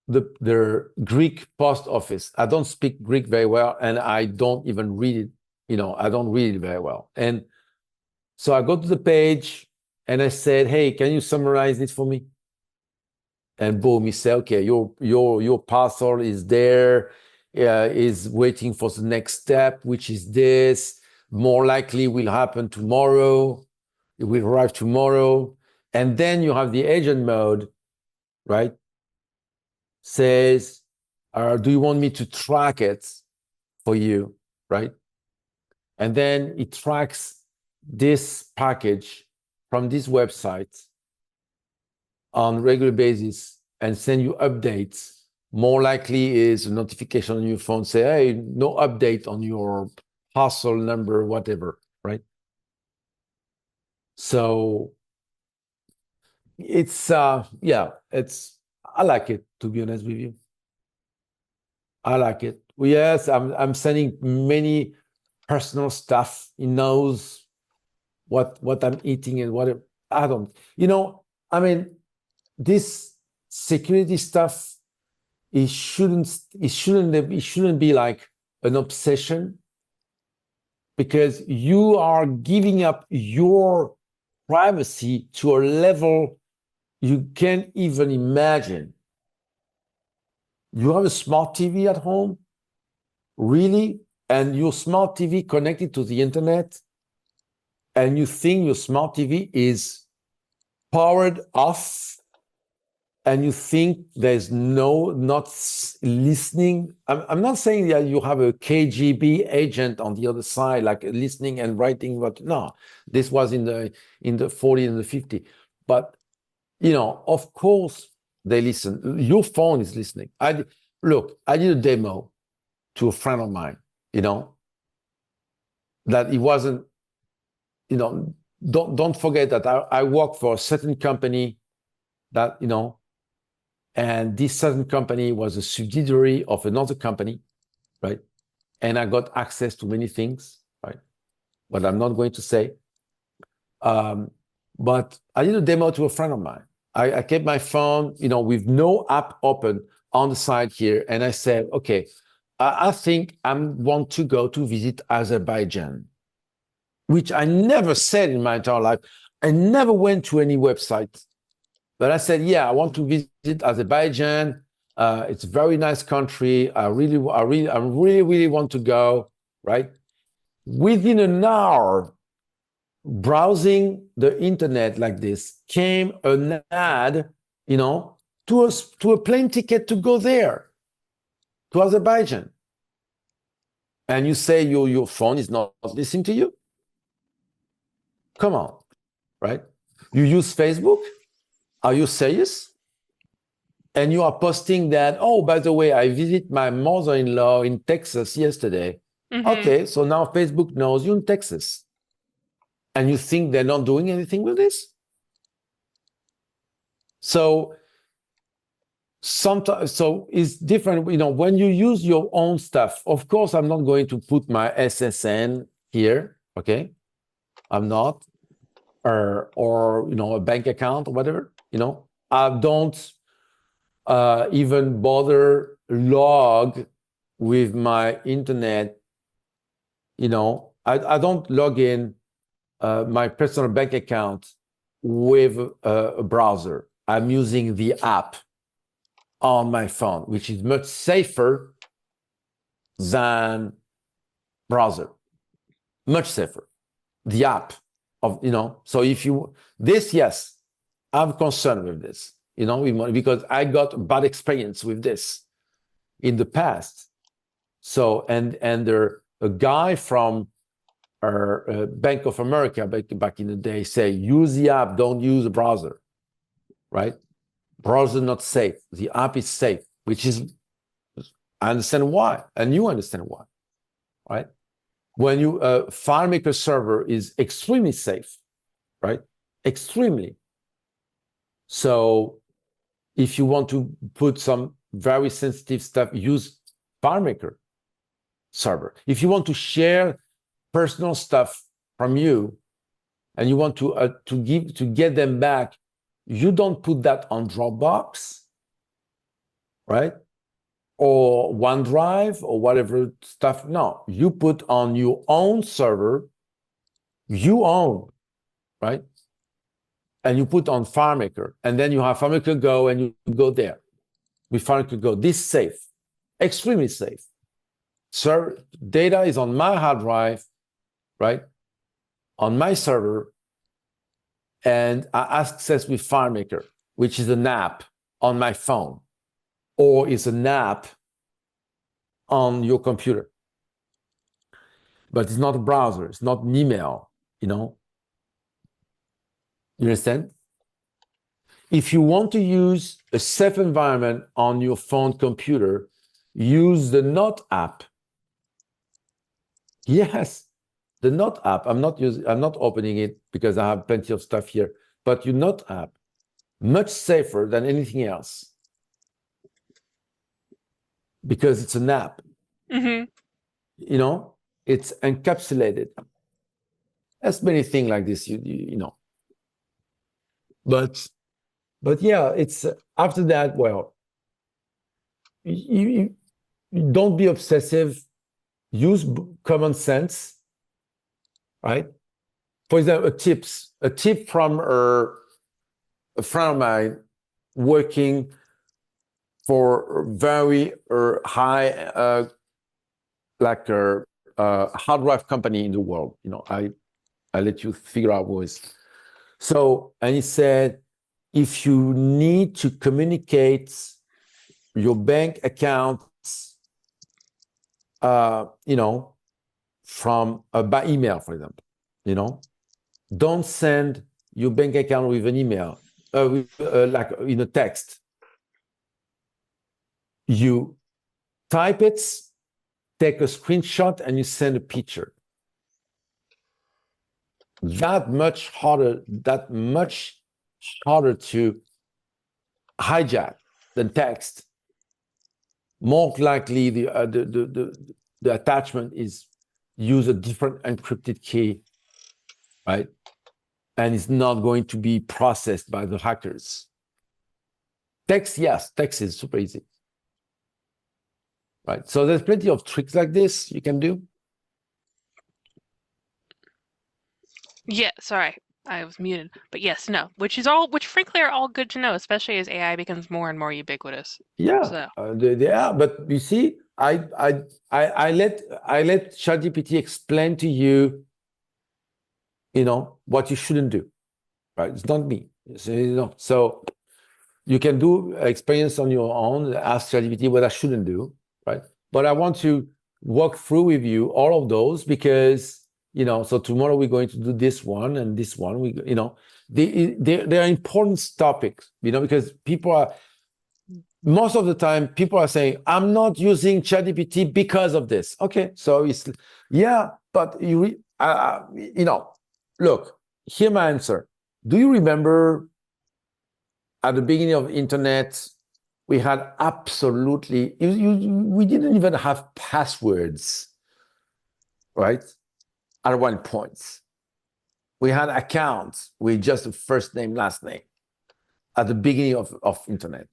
the Greek post office. I don't speak Greek very well, and I don't even read it. I don't read it very well. And so I go to the page and I said, hey, can you summarize this for me? and boom, you say, okay, your parcel is there, is waiting for the next step, which is this. More likely will happen tomorrow. It will arrive tomorrow. And then you have the agent mode, right? Says, do you want me to track it for you, right? And then it tracks this package from this website on a regular basis and send you updates. More likely is a notification on your phone say, hey, no update on your parcel number, whatever, right? So it's, yeah, I like it, to be honest with you. I like it. Yes, I'm sending many personal stuff. He knows what I'm eating and what I don't. I mean, this security stuff, it shouldn't be like an obsession, because you are giving up your privacy to a level you can't even imagine. You have a smart TV at home, really, and your smart TV connected to the internet, and you think your smart TV is powered off, and you think there's not listening. I'm not saying that you have a KGB agent on the other side, like listening and writing no, this was in the 40s and the 50s. But, of course they listen. Your phone is listening. I did a demo to a friend of mine, that it wasn't, don't forget that I work for a certain company that, and this certain company was a subsidiary of another company, right? And I got access to many things, right? But I'm not going to say. But I did a demo to a friend of mine. I kept my phone, with no app open on the side here. And I said, okay, I think I want to go to visit Azerbaijan, which I never said in my entire life. I never went to any website. But I said, yeah, I want to visit Azerbaijan. It's a very nice country. I really want to go, right? Within an hour, browsing the internet like this, came an ad, to a plane ticket to go there, to Azerbaijan. And you say your phone is not listening to you? Come on, right? You use Facebook? Are you serious? And you are posting that, oh, by the way, I visit my mother-in-law in Texas yesterday. Mm-hmm. Okay, so now Facebook knows you're in Texas. And you think they're not doing anything with this? So it's different, when you use your own stuff. Of course, I'm not going to put my SSN here, okay? I'm not. Or a bank account or whatever, I don't even bother log with my internet. I don't log in my personal bank account with a browser. I'm using the app on my phone, which is much safer than browser. Much safer. The app of, so if yes, I'm concerned with this, because I got bad experience with this in the past. So, and a guy from Bank of America back in the day say, use the app, don't use a browser, right? Browser not safe. The app is safe, which is, I understand why, and you understand why, right? When FileMaker server is extremely safe, right? Extremely. So if you want to put some very sensitive stuff, use FileMaker server. If you want to share personal stuff from you and you want to get them back, you don't put that on Dropbox, right? Or OneDrive or whatever stuff. No, you put on your own server, you own, right? and you put on FileMaker, and then you have FileMaker Go, and you go there with FileMaker Go. This is safe, extremely safe. So data is on my hard drive, right, on my server, and I access with FileMaker, which is an app on my phone, or is an app on your computer. But it's not a browser, it's not an email, you know? You understand? If you want to use a safe environment on your phone computer, use the Note app. Yes, the Note app. I'm not opening it because I have plenty of stuff here, but your Note app, much safer than anything else because it's an app. Mm-hmm. You know, it's encapsulated. There's many things like this, you know. But yeah, it's after that. Well, you don't be obsessive. Use common sense, right? For example, a tip from a friend of mine working for a very high like a hard drive company in the world. You know, I let you figure out what is. So, and he said, if you need to communicate your bank accounts, you know, from by email, for example, you know, don't send your bank account with an email, like in a text. You type it, take a screenshot, and you send a picture. That much harder to hijack than text. More likely, the attachment is use a different encrypted key, right? And it's not going to be processed by the hackers. Text, yes, text is super easy, right? So there's plenty of tricks like this you can do. Yeah, sorry, I was muted. But yes, no, which frankly are all good to know, especially as AI becomes more and more ubiquitous. Yeah, So. they are. But you see, I let ChatGPT explain to you, you know, what you shouldn't do, right? It's not me. So, you know, so you can do experience on your own. Ask ChatGPT what I shouldn't do, right? But I want to walk through with you all of those because, you know, so tomorrow we're going to do this one and this one. We, you know, they are important topics, you know, because most of the time people are saying, I'm not using ChatGPT because of this. Okay, so it's, yeah, but you know, look, here's my answer. Do you remember at the beginning of the internet, we had absolutely, we didn't even have passwords, right? At one point. We had accounts with just the first name, last name at the beginning of internet,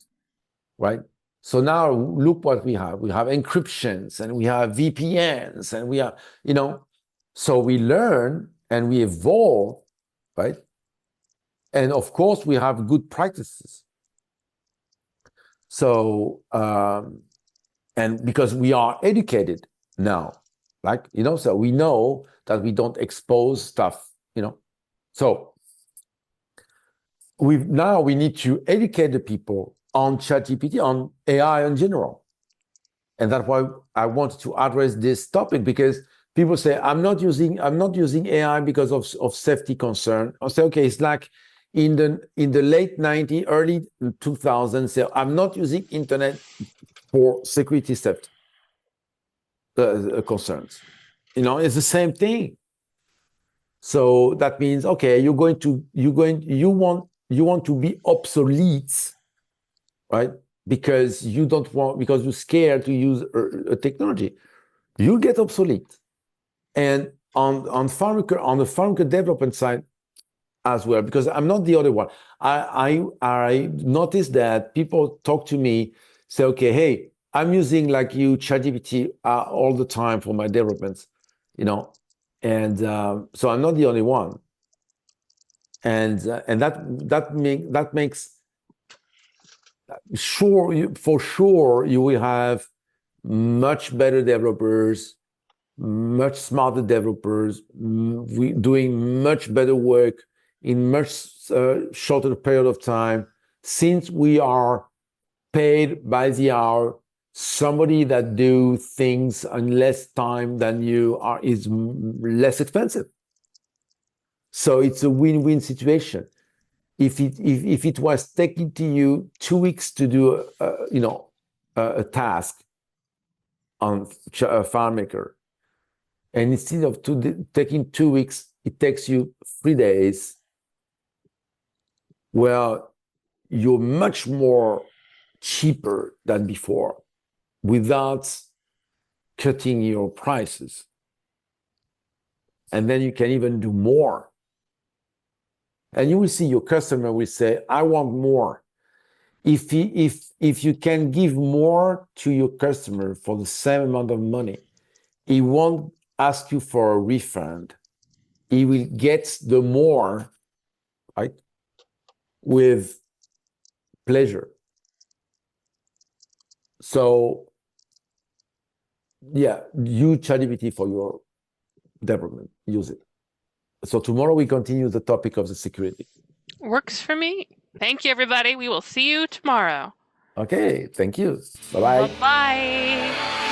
right? So now look what we have. We have encryptions and we have VPNs and we have, you know, so we learn and we evolve, right? And of course, we have good practices. So, and because we are educated now, like, you know, so we know that we don't expose stuff, you know. So we need to educate the people on ChatGPT, on AI in general. And that's why I wanted to address this topic, because people say, I'm not using AI because of safety concern. I say, okay, it's like in the late 90s, early 2000s, say, I'm not using internet for security theft concerns. You know, it's the same thing. So that means, okay, you want to be obsolete, right? Because because you're scared to use a technology, you get obsolete. And on the FileMaker development side as well, because I'm not the other one. I noticed that people talk to me, say, okay, hey, I'm using like you ChatGPT all the time for my developments, you know, and so I'm not the only one. and that makes for sure you will have much better developers, much smarter developers, doing much better work in much shorter period of time, since we are paid by the hour. Somebody that do things in less time than you are is less expensive. So it's a win-win situation. If it was taking to you 2 weeks to do a task on FileMaker, and instead of taking 2 weeks, it takes you 3 days, well, you're much more cheaper than before without cutting your prices. And then you can even do more. And you will see your customer will say, I want more. If you can give more to your customer for the same amount of money, he won't ask you for a refund. He will get the more, right, with pleasure. So yeah, use ChatGPT for your development. Use it. So tomorrow we continue the topic of the security. Works for me. Thank you, everybody. We will see you tomorrow. Okay, thank you. Bye-bye. Bye-bye.